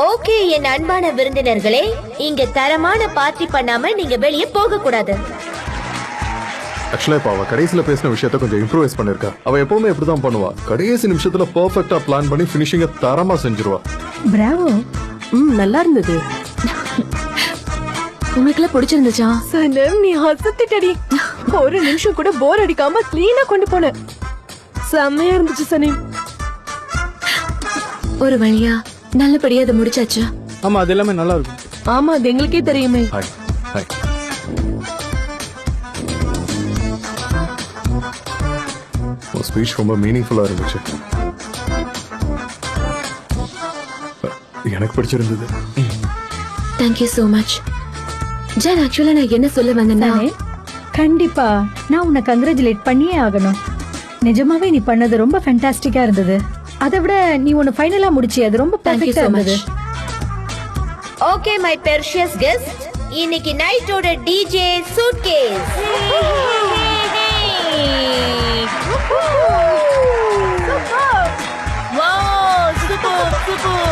Okay என் அன்பான விருந்தினர்களே, இங்க தரமான பார்ட்டி பண்ணாம நீங்க வெளியே போக கூடாது. ஆக்சுவலா இப்ப அவ கடைசியில பேசின விஷயத்த கொஞ்சம் இம்ப்ரூவைஸ் பண்ணிருக்கா. அவ எப்பவுமே இப்படிதான் பண்ணுவா. கடைசி நிமிஷத்துல பெர்ஃபெக்ட்டா பிளான் பண்ணி ஃபினிஷிங்க தரமா செஞ்சிருவா. பிராவோ. நல்லா இருந்தது. உங்களுக்குலாம் பிடிச்சிருந்துச்சா? சனம் நீ ஹசத்திட்டடி. ஒரு நிமிஷம் கூட போர் அடிக்காம கிளீனா கொண்டு போன. செம்மையா இருந்துச்சு சனி. ஒரு வழியா நல்லபடியா அதை முடிச்சாச்சு. ஆமா, அது எல்லாமே நல்லா இருக்கும். ஆமா, அது எங்களுக்கே தெரியுமே. Hi hi. ஸ்பீச் ரொம்ப மீனிங்ஃபுல்லா இருந்துச்சு. எனக்கு பிடிச்சிருந்தது. Thank you so much. ஜான், ஆக்சுவலா நான் என்ன சொல்ல வந்தேன்னா, கண்டிப்பா நான் உன்னை கங்க்ராச்சுலேட் பண்ணியே ஆகணும். நிஜமாவே நீ பண்ணது ரொம்ப ஃபேண்டாஸ்டிக்கா இருந்தது. அதை விட நீ ஒன்னு ஃபைனலா முடிச்சி, அது ரொம்ப தேங்க்யூ பெர்ஃபெக்ட்டா சோ மச். இருந்தது. ஓகே மை பெர்ஷியஸ் கெஸ்ட், இன்னைக்கு நைட்டோட DJ suitcase. Wow, super super.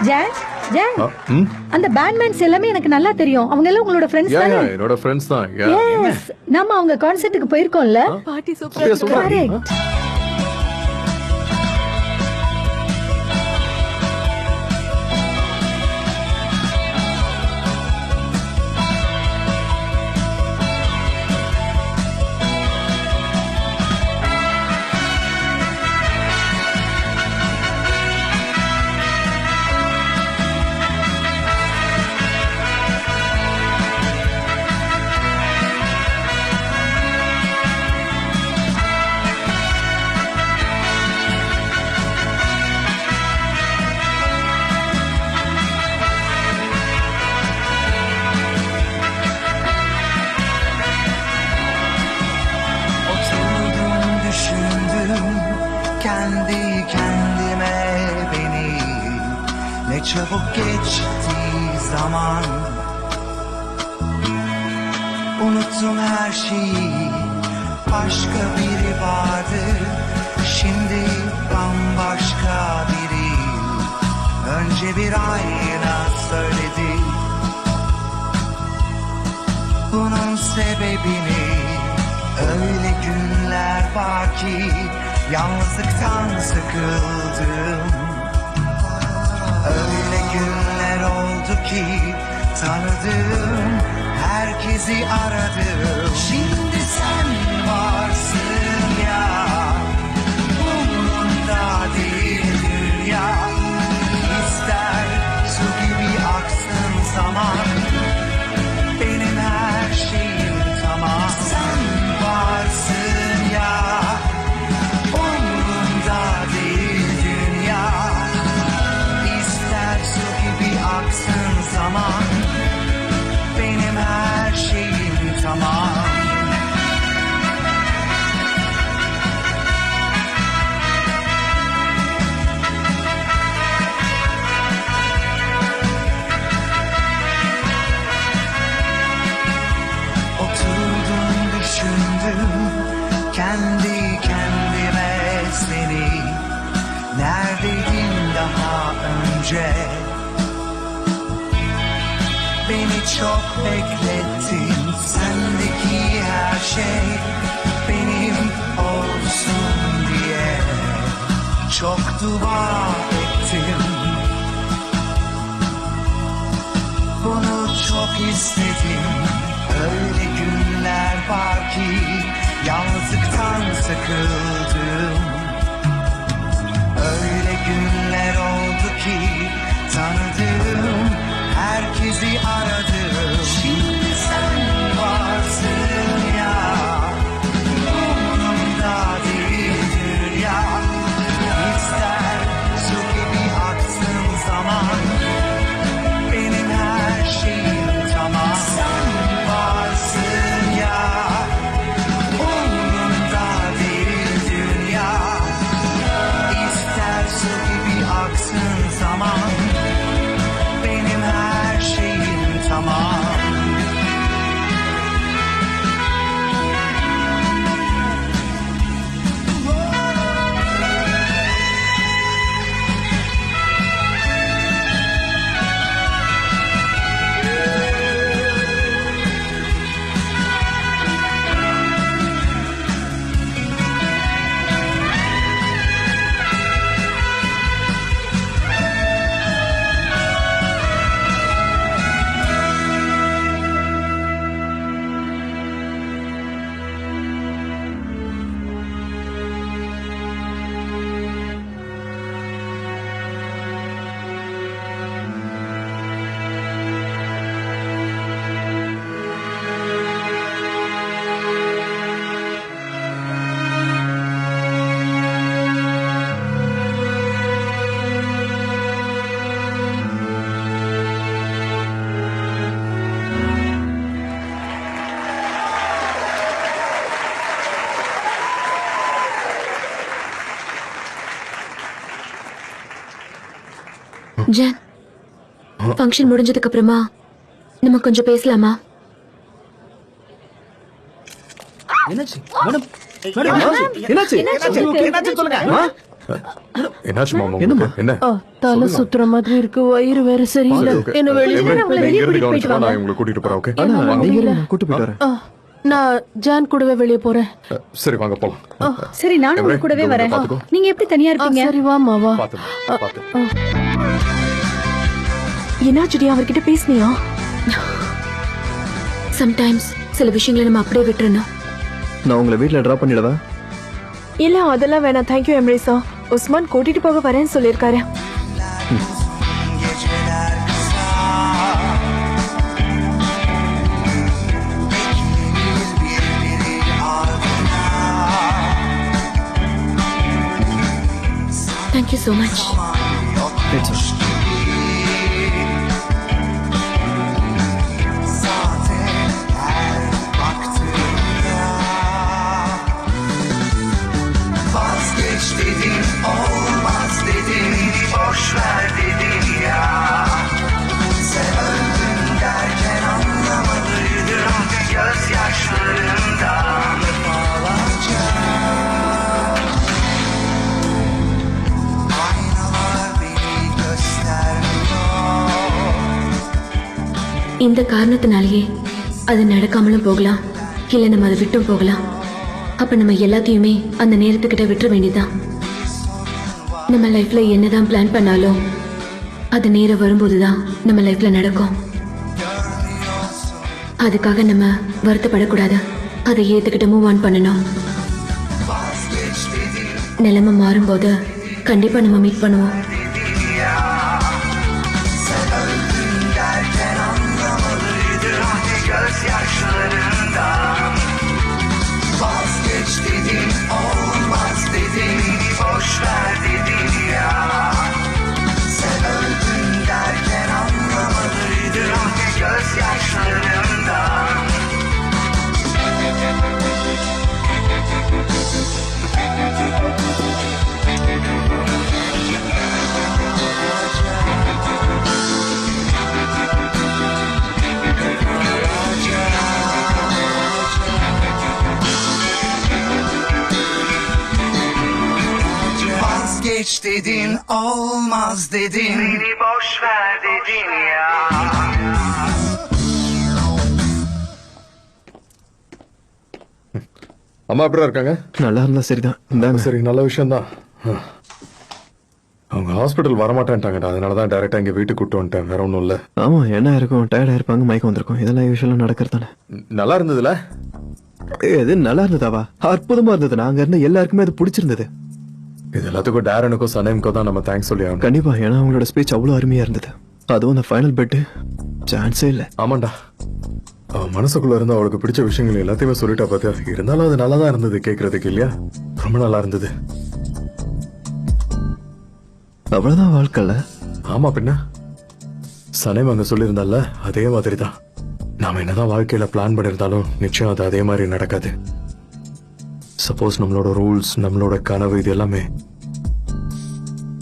John, John, ம்? அந்த பேண்ட்மேன்ஸ் எல்லாமே எனக்கு நல்லா தெரியும். அவங்க எல்லாம் உங்களோட ஃப்ரெண்ட்ஸ் யா தானே? யா, என்னோட ஃப்ரெண்ட்ஸ் தான். யா. எஸ், நாம அவங்க கான்சர்ட்டுக்கு போயிருக்கோம்ல. பாட்டி அப்படியா சூப்பரா சொல்றா? Correct. Oturdum düşündüm kendi kendime beni. Ne çabuk geçti zaman. Unuttum her şeyi. Başka biri vardı. Şimdi bambaşka biri. Önce bir ayna söyledi. Bunun sebebini. Öyle günler var ki yalnızlıktan sıkıldım. Öyle günler oldu ki tanıdığım herkesi aradım. Şimdi sen varsın ya, umurumda değil dünya. İster su gibi aksın zaman, benim her şeyim tamam. Sen varsın ya, umurumda değil dünya. İster su gibi aksın zaman, benim her şeyim tamam. Oturdum düşündüm kendi kendime seni. Neredeydin daha önce? Beni çok beklettin. Sendeki her şey benim olsun diye çok dua ettim. Bunu çok istedim. Öyle günler var ki yalnızlıktan sıkıldım. Öyle günler oldu ki tanıdığım herkesi aradım. Şimdi sen varsın ya, umurumda değil dünya. İster su gibi aksın zaman, benim her şeyim tamam. Sen varsın ya, umurumda değil John function முடிஞ்சதுக்கு அப்புறமா நம்ம கொஞ்சம் பேசலாமா? என்னாச்சு madam? என்னாச்சு? என்னாச்சு சொல்லுங்க. என்னாச்சு மாமா என்னம்மா? உங்களுக்கு? என்ன தலை சுத்துற மாதிரி இருக்கு, வயிறு வேற சரியில்லை. Okay. என்ன வெளியே எம்ரே, உங்களை நீங்க வெளியே இருந்து கூட்டிட்டு கவனிச்சுக்கோ, போயிட்டு நான் உங்களை கூட்டிட்டு போறேன். ஓகே ஆனா என்னால நீங்க முடியல. நான் கூட்டு போயிட்டு வரேன். நான் ஜான் கூடவே வெளியே போறேன். சரி வாங்க போலாம். சரி நானும் உங்க கூடவே எம்ரே, வரேன். பாத்துக்கோ. நீங்க எப்படி தனியா இருப்பீங்க? சரி வாமா வா. பாத்து என்னாச்சுடி, அவர்கிட்ட பேசுனியா? சம்டைம்ஸ் சில விஷயங்களை நம்ம அப்படியே விட்டுறணும். நான் உங்களை வீட்ல டிராப் பண்ணிடவா? இல்ல அதெல்லாம் வேணாம், தேங்க்யூ எம்ரேசா. உஸ்மான் கூட்டிட்டு போக வரேன்னு சொல்லியிருக்காரு. Geceler kısa Beklenir birbiri ardına thank you so much. Yokmuş gibi Zaten her baktığımda Vazgeç dedim olmaz dedim Boş ver dedim ya Sen öldün derken anlamadıydım Gözyaşlarımdan defalarca Aynalar beni göstermiyor இந்த காரணத்தினாலேயே அது நடக்காமலும் போகலாம், இல்ல நம்ம அதை விட்டும் போகலாம். அப்ப நம்ம எல்லாத்தையுமே அந்த நேரத்துக்கிட்ட விட்டுற வேண்டியதுதான். நம்ம லைஃப்ல என்னதான் பிளான் பண்ணாலும் அது நேரம் வரும்போதுதான் நம்ம லைஃப்ல நடக்கும். அதுக்காக நம்ம வருத்தப்படக்கூடாது, அதை ஏத்துக்கிட்டு மூவ் ஆன் பண்ணணும். நிலைமை மாறும்போது கண்டிப்பா நம்ம மீட் பண்ணுவோம். Gözyaşlarından Vazgeç dedim olmaz dedim Boş ver dedim ya Sen öldün derken anlamadıydım Gözyaşlarından Vazgeç dedin olmaz dedin Beni boş ver dedin ya அம்மா எப்படிடா இருக்காங்க? நல்லா இருந்தா சரிதான். இந்தாங்க. சரி நல்ல விஷயம் தான். அவங்க ஹாஸ்பிட்டல் வரமாட்டேன்ட்டாங்கடா, அதனாலதான் டைரக்டா இங்க வீட்டுக்கு கூட்டு வந்துட்டேன். வேற ஒண்ணும் இல்ல. ஆமா, என்ன இருக்கும், டயர்டா இருப்பாங்க, மயக்கம் வந்திருக்கும். இதெல்லாம் யூஸ்வலா நடக்கிறதானே. நல்லா இருந்ததுல? இது நல்லா இருந்ததாவா? அற்புதமா இருந்தது. நாங்க இருந்த எல்லாருக்குமே அது பிடிச்சிருந்தது. இது எல்லாத்துக்கும் டேரனுக்கும் சனேம்க்கும் தான் நம்ம தேங்க்ஸ் சொல்லி ஆகணும். கண்டிப்பா, ஏன்னா அவங்களோட ஸ்பீச் அவ்வளவு அருமையா இருந்தது. அதுவும் அந்த ஃபைனல் பெட் சான்ஸே இல்ல. ஆமாண்டா, அவன் மனசுக்குள்ள இருந்து அவளுக்கு பிடிச்ச விஷயங்கள் எல்லாத்தையுமே சொல்லிட்டா பாத்தியா. இருந்தாலும் அது நல்லா தான் இருந்தது கேக்குறதுக்கு, இல்லையா? ரொம்ப நல்லா இருந்தது. அவ்வளவுதான் வாழ்க்கைல. ஆமா பின்ன, சனேம் அங்க சொல்லியிருந்தால அதே மாதிரி தான். நாம என்னதான் வாழ்க்கையில பிளான் பண்ணிருந்தாலும் நிச்சயம் அது அதே மாதிரி நடக்காது. சப்போஸ் நம்மளோட ரூல்ஸ், நம்மளோட கனவு, இது எல்லாமே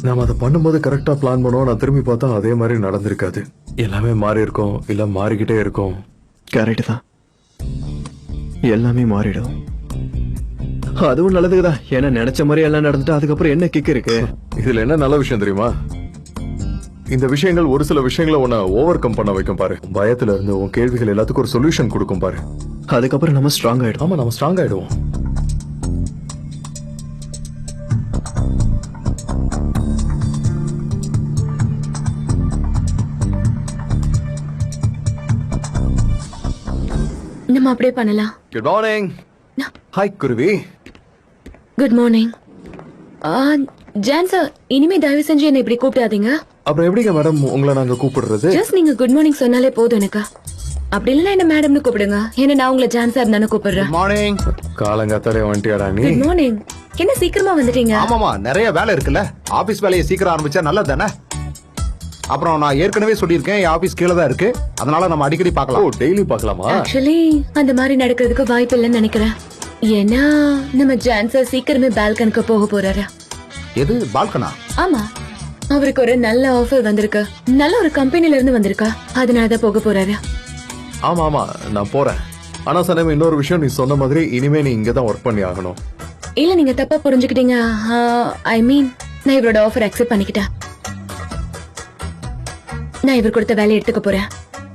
நாம அதை பண்ணும்போது கரெக்டா பிளான் பண்ணுவோம். நான் திரும்பி பார்த்தா அதே மாதிரி நடந்திருக்காது. எல்லாமே மாறி இருக்கும், இல்ல மாறிக்கிட்டே இருக்கும். கரெக்ட் தான், எல்லாமே மாறிடும். அதுவும் நல்லதுக்குதான். ஏன்னா நினைச்ச மாதிரி எல்லாம் நடந்துட்டு அதுக்கப்புறம் என்ன கிக் இருக்கு? இதுல என்ன நல்ல விஷயம் தெரியுமா? இந்த விஷயங்கள் ஒரு சில விஷயங்களை உன்னை ஓவர் கம் பண்ண வைக்கும் பாரு. பயத்துல இருந்து உன் கேள்விகள் எல்லாத்துக்கும் ஒரு சொல்யூஷன் கொடுக்கும் பாரு. அதுக்கப்புறம் நம்ம ஸ்ட்ராங் ஆயிடும். ஆமா, நம்ம ஸ்ட்ராங் ஆயிடுவோம். நம்ம அப்படியே பண்ணலாம். Good morning. ஹாய் குருவி. Good morning. ஜான் சார், இனிமே தயவு செஞ்சு என்ன இப்படி கூப்பிடாதீங்க. அப்புறம் எப்படிங்க மேடம் உங்களை நாங்க கூப்பிடுறது? ஜஸ்ட் நீங்க குட் மார்னிங் சொன்னாலே போதும் எனக்கு. அப்படி இல்லைன்னா என்ன மேடம்னு கூப்பிடுங்க. ஏன்னா நான் உங்களை ஜான் சார் தானே கூப்பிடுறேன். மார்னிங். காலங்காத்தாலே வந்துட்டியாடா நீ? Good morning. என்ன சீக்கிரமா வந்துட்டீங்க? ஆமாமா, நிறைய வேலை இருக்குல்ல. ஆபீஸ் வேலையை சீக்கிரம் ஆரம்பிச்சா நல்லது தானே. அப்புறம் நான் ஏற்கனவே சொல்லியிருக்கேன், என் ஆபீஸ் கீழே தான் இருக்கு. அதனால நம்ம அடிக்கடி ஓ, பார்க்கலாம். டெய்லி பார்க்கலாமா? ஆக்சுவலி அந்த மாதிரி நடக்கிறதுக்கு வாய்ப்பு இல்லைன்னு நினைக்கிறேன். ஏன்னா நம்ம ஜான் சார் சீக்கிரமே பால்கனுக்கு போக போறாரு. எது பால்கனா? ஆமா, அவருக்கு ஒரு நல்ல ஆஃபர் வந்திருக்கு, நல்ல ஒரு கம்பெனில இருந்து வந்திருக்கா, அதனாலதான் போக போறாரு. ஆமா ஆமா நான் போறேன். ஆனா சனேம், இன்னொரு விஷயம், நீ சொன்ன மாதிரி இனிமே நீ இங்கதான் ஒர்க் பண்ணி ஆகணும். இல்ல, நீங்க தப்பா புரிஞ்சுக்கிட்டீங்க. ஐ மீன், நான் இவரோட ஆஃபர் அக்செப்ட் பண்ணிக்கிட்டேன். நான் இவர் கொடுத்த வேலையை எடுத்துக்க போறேன்.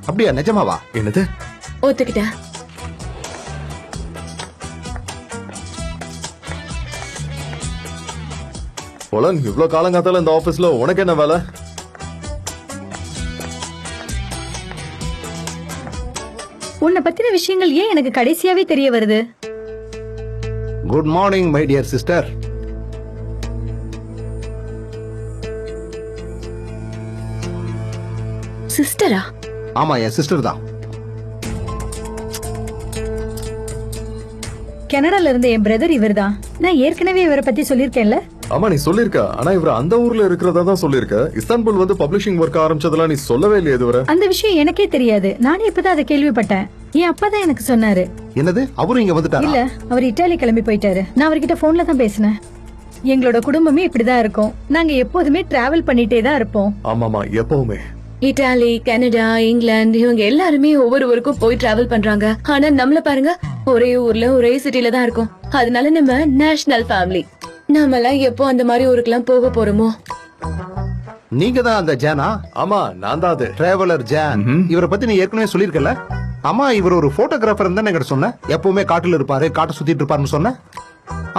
அப்படியா? நிஜமாவா? என்னது? ஒத்துக்கிட்டேன். போலன், இவ்வளவு காலங்காத்தால இந்த ஆபீஸ்ல உனக்கு என்ன வேலை? உன்னை பத்தின விஷயங்கள் ஏன் எனக்கு கடைசியாவே தெரிய வருது? Good morning my dear sister. சிஸ்டரா? ஆமா, என் சிஸ்டர் தான். கனடால இருந்த என் பிரதர் இவர்தான். நான் ஏற்கனவே இவரை பத்தி சொல்லிருக்கேன்ல. ஆமா நீ சொல்லிருக்க. ஆனா இவர் அந்த ஊர்ல இருக்கிறதா தான் சொல்லிருக்க. இஸ்தான்புல் வந்து பப்ளிஷிங் ஒர்க் ஆரம்பிச்சதெல்லாம் நீ சொல்லவே இல்லையே இதுவரை. அந்த விஷயம் எனக்கே தெரியாது. நானே இப்பதான் அதை கேள்விப்பட்டேன். என் அப்பா தான் எனக்கு சொன்னாரு. என்னது? அவரும் இங்க வந்துட்டாரா? இல்ல, அவர் இட்டாலி கிளம்பி போயிட்டாரு. நான் அவர்கிட்ட போன்ல தான் பேசினேன். எங்களோட குடும்பமே இப்படிதான் இருக்கும். நாங்க எப்போதுமே டிராவல் பண்ணிட்டே தான் இருப்போம். ஆமாமா, எப்பவுமே. இட்டாலி, கனடா, இங்கிலாந்து, இவங்க எல்லாருமே ஒவ்வொரு ஊருக்கும் போய் டிராவல் பண்றாங்க. ஆனா நம்மள பாருங்க, ஒரே ஊர்ல ஒரே சிட்டில தான் இருக்கும். அதனால நம்ம நேஷனல் ஃபேமிலி. நாமெல்லாம் எப்போ அந்த மாதிரி ஊருக்குலாம் போக போறோமோ? நீங்க தான் அந்த ஜானா? ஆமா, நான் தான் அது. Traveller John. இவரை பத்தி நீ ஏற்கனவே சொல்லிருக்கல. ஆமா, இவர் ஒரு போட்டோகிராஃபர் தான் என்கிட்ட சொன்ன. எப்பவுமே காட்டுல இருப்பாரு, காட்டை சுத்திட்டு இருப்பாருன்னு சொன்ன.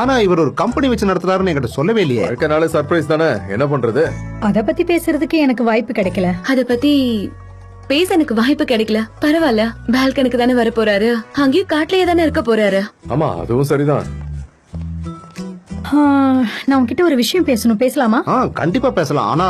ஆனா இவர் ஒரு கம்பெனி வச்சு நடத்துறாருன்னு என்கிட்ட சொல்லவே இல்லையே. வாழ்க்கைனாலே சர்ப்ரைஸ் தானே, என்ன பண்றது? அத பத்தி பேசுறதுக்கு எனக்கு வாய்ப்பு கிடைக்கல. அத பத்தி பேச எனக்கு வாய்ப்பு கிடைக்கல. பரவாயில்ல, பால்கனுக்கு தானே வர போறாரு, அங்கேயும் காட்டுலயே தானே இருக்க போறாரு. ஆமா, அதுவும் சரிதான். நான் உன்கிட்ட ஒரு விஷயம் பேசணும், பேசலாமா? கண்டிப்பா பேசலாம். ஆனா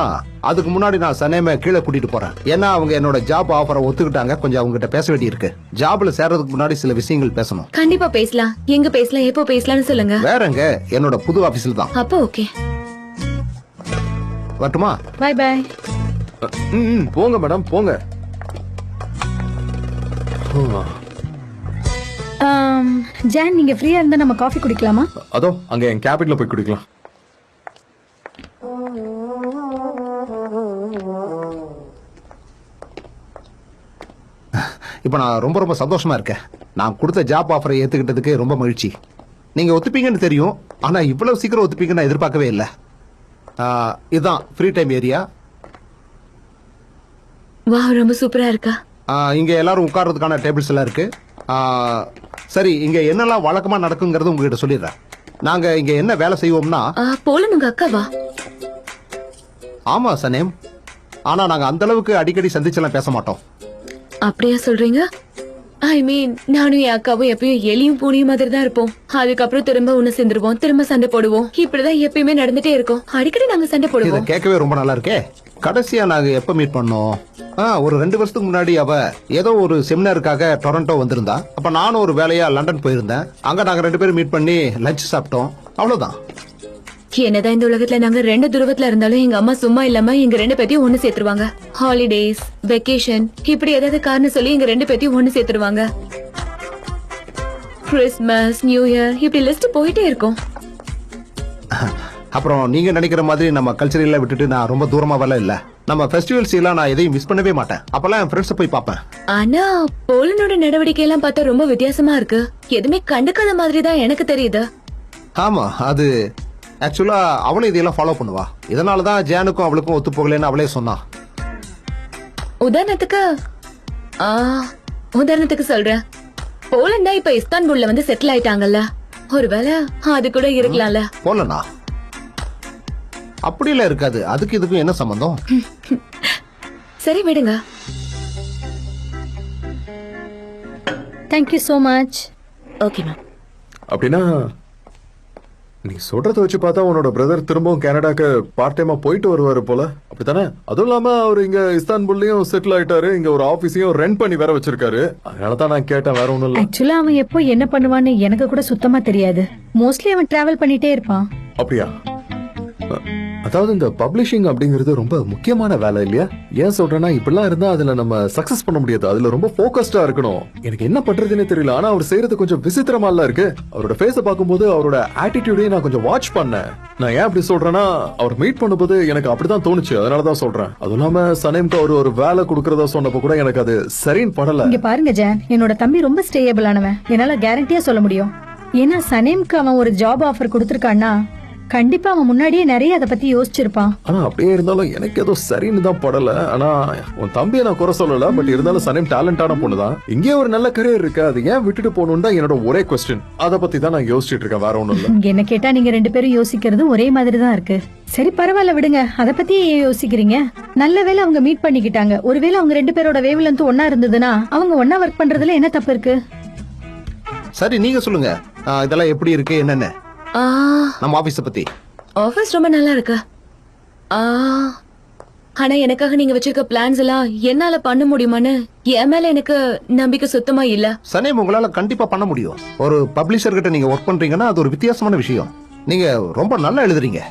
அதுக்கு முன்னாடி நான் சனேம கீழே கூட்டிட்டு போறேன். ஏன்னா அவங்க என்னோட ஜாப் ஆஃபரை ஒத்துக்கிட்டாங்க. கொஞ்சம் அவங்க கிட்ட பேச வேண்டி இருக்கு. ஜாப்ல சேர்றதுக்கு முன்னாடி சில விஷயங்கள் பேசணும். கண்டிப்பா பேசலாம். எங்க பேசலாம், எப்போ பேசலாம்னு சொல்லுங்க. வேறங்க, என்னோட புது ஆபீஸ்ல தான். அப்போ ஓகே. வரட்டுமா? Bye bye. போங்க மேடம், போங்க. ஜான், நீங்க ஃப்ரீயா இருந்தா நம்ம காஃபி குடிக்கலாமா? அதோ அங்க என் கேபின்ல போய் குடிக்கலாம். இப்ப நான் ரொம்ப ரொம்ப சந்தோஷமா இருக்கேன். நான் கொடுத்த ஜாப் ஆஃபரை ஏத்துக்கிட்டதுக்கு ரொம்ப மகிழ்ச்சி. நீங்க ஒத்துப்பீங்கன்னு தெரியும். ஆனா இவ்வளவு சீக்கிரம் ஒத்துப்பீங்கன்னு நான் எதிர்பார்க்கவே இல்லை. இதுதான் ஃப்ரீ டைம் ஏரியா. வா, ரொம்ப சூப்பரா இருக்கா. இங்க எல்லாரும் உட்கார்றதுக்கான டேபிள்ஸ் எல்லாம் இருக்கு. சரி, இங்க என்னெல்லாம் வழக்கமா நடக்குங்கிறது உங்ககிட்ட சொல்லிடுறேன். நாங்க இங்க என்ன வேலை செய்வோம்னா, போலன் உங்க அக்காவா? ஆமா சனேம். ஆனா நாங்க அந்த அளவுக்கு அடிக்கடி சந்திச்செல்லாம் பேச மாட்டோம். அப்படியா சொல்றீங்க? ஐ மீன், நானும் என் அக்காவும் எப்பயும் எலியும் பூனியும் மாதிரி தான் இருப்போம். அதுக்கப்புறம் திரும்ப ஒண்ணு சேர்ந்துருவோம், திரும்ப சண்டை போடுவோம். இப்படிதான் எப்பயுமே நடந்துட்டே இருக்கும். அடிக்கடி நாங்க சண்டை இதை போடுவோம். கேட்கவே ரொம்ப நல்லா இருக்கே. கடைசியா நாங்க எப்ப மீட் பண்ணோம்? ஒரு 2 வருஷத்துக்கு முன்னாடி அவ ஏதோ ஒரு செமினாருக்காக டொரண்டோ வந்திருந்தா. அப்ப நானும் ஒரு வேலையா லண்டன் போயிருந்தேன். அங்க நாங்க 2 பேரும் மீட் பண்ணி லஞ்ச் சாப்பிட்டோம். அவ்வளவுதான். என்னதான் இந்த உலகத்துல நாங்க 2 துருவத்துல இருந்தாலும் எங்க அம்மா சும்மா இல்லாம எங்க 2 பேத்தையும் ஒண்ணு சேர்த்துருவாங்க. ஹாலிடேஸ், வெக்கேஷன், இப்படி ஏதாவது காரணம் சொல்லி எங்க 2 பேத்தையும் ஒண்ணு சேர்த்துருவாங்க. கிறிஸ்மஸ், நியூ இயர், இப்படி லிஸ்ட் போயிட்டே இருக்கும். அப்புறம் நீங்க நினைக்கிற மாதிரி நம்ம கல்ச்சர் எல்லாம் விட்டுட்டு நான் ரொம்ப தூரமா வரல இல்ல. நம்ம ஃபெஸ்டிவல்ஸ் எல்லாம் நான் எதையும் மிஸ் பண்ணவே மாட்டேன். அப்பெல்லாம் என் ஃப்ரெண்ட்ஸ் போய் பார்ப்பேன். ஆனா போலனோட நடவடிக்கை எல்லாம் பார்த்தா ரொம்ப வித்தியாசமா இருக்கு. எதுவுமே கண்டுக்காத மாதிரி தான் எனக்கு தெரியுது. ஆமா, அது ஆக்சுவலா அவளும் இதையெல்லாம் ஃபாலோ பண்ணுவா. இதனாலதான் ஜானுக்கும் அவளுக்கும் ஒத்து போகலன்னு அவளே சொன்னா. உதாரணத்துக்கு சொல்றேன், போலன் தான் இப்ப இஸ்தான்புல்ல வந்து செட்டில் ஆயிட்டாங்கல்ல. ஒருவேளை அது கூட இருக்கலாம்ல. போலனா? அப்படியெல்லாம் இருக்காது. அதுக்கு இதுக்கும் என்ன சம்பந்தம்? சரி விடுங்க. Thank you so much. Okay ma'am. அப்படின்னா நீ சொல்றத வச்சு பார்த்தா உன்னோட பிரதர் திரும்பவும் கனடாக்கு பார்ட் டைமா போயிட்டு வருவாரு போல, அப்படித்தானே? அதுவும் இல்லாம அவர் இங்க இஸ்தான்புல்லையும் செட்டில் ஆயிட்டாரு. இங்க ஒரு ஆபீஸையும் ரெண்ட் பண்ணி வேற வச்சிருக்காரு. அதனாலதான் நான் கேட்டேன், வேற ஒண்ணும் இல்ல. ஆக்சுவலா அவன் எப்போ என்ன பண்ணுவான்னு எனக்கு கூட சுத்தமா தெரியாது. மோஸ்ட்லி அவன் டிராவல் பண்ணிட்டே இருப்பான். அப்படியா? அதாவது இந்த பப்ளிஷிங் அப்படிங்கிறது ரொம்ப முக்கியமான வேலை இல்லையா? ஏன் சொல்றேன்னா இப்படிலாம் இருந்தா அதுல நம்ம சக்சஸ் பண்ண முடியாது. அதுல ரொம்ப போக்கஸ்டா இருக்கணும். எனக்கு என்ன பண்றதுன்னே தெரியல. ஆனா அவர் செய்யறது கொஞ்சம் விசித்திரமா இருக்கு. அவரோட ஃபேஸ பார்க்கும்போது அவரோட ஆட்டிடியூடையும் நான் கொஞ்சம் வாட்ச் பண்ணேன். நான் ஏன் அப்படி சொல்றேன்னா அவர் மீட் பண்ணும்போது எனக்கு அப்படிதான் தோணுச்சு. அதனாலதான் சொல்றேன். அதுவும் இல்லாம சனேம்க்கு அவர் ஒரு வேலை கொடுக்கறதா சொன்னப்ப கூட எனக்கு அது சரின்னு படல. இங்க பாருங்க ஜான், என்னோட தம்பி ரொம்ப ஸ்டேபிள் ஆனவன். என்னால கேரண்டியா சொல்ல முடியும். ஏன்னா சனேம்க்கு அவன் ஒரு ஜாப் ஆஃபர் கொடுத்திருக்கான்னா கண்டிப்பா அவன் முன்னாடியே நிறைய அதை பத்தி யோசிச்சிருப்பான். ஆனா அப்படியே இருந்தாலும் எனக்கு ஏதோ சரின்னு தான் படல. ஆனா உன் தம்பியை நான் குறை சொல்லல. பட் இருந்தாலும் சனேம் டேலண்டான பொண்ணுதான். இங்கே ஒரு நல்ல கரியர் இருக்கு. அது ஏன் விட்டுட்டு போகணும் தான் என்னோட ஒரே கொஸ்டின். அதை பத்தி தான் நான் யோசிச்சுட்டு இருக்கேன். வேற ஒண்ணும் இல்ல. என்ன கேட்டா நீங்க 2 பேரும் யோசிக்கிறது ஒரே மாதிரி தான் இருக்கு. சரி பரவாயில்ல விடுங்க. அதை பத்தி ஏன் யோசிக்கிறீங்க? நல்ல வேளை அவங்க மீட் பண்ணிக்கிட்டாங்க. ஒருவேளை அவங்க 2 பேரோட வேவ்லென்த் ஒன்னா இருந்ததுன்னா அவங்க ஒன்னா ஒர்க் பண்றதுல என்ன தப்பு இருக்கு? சரி நீங்க சொல்லுங்க, இதெல்லாம் எப்படி இருக்கு என்னன்னு நம்ம ஆபீஸ பத்தி. ஆபீஸ் ரொம்ப நல்லா இருக்கு. ஆனா எனக்காக நீங்க வச்சிருக்க பிளான்ஸ் எல்லாம் என்னால பண்ண முடியுமான்னு என் மேல எனக்கு நம்பிக்கை சுத்தமா இல்ல. சனேம் உங்களால கண்டிப்பா பண்ண முடியும். ஒரு பப்ளிஷர் கிட்ட நீங்க ஒர்க் பண்றீங்கன்னா அது ஒரு வித்தியாசமான விஷயம். நீங்க ரொம்ப நல்லா எழுதுறீங்க.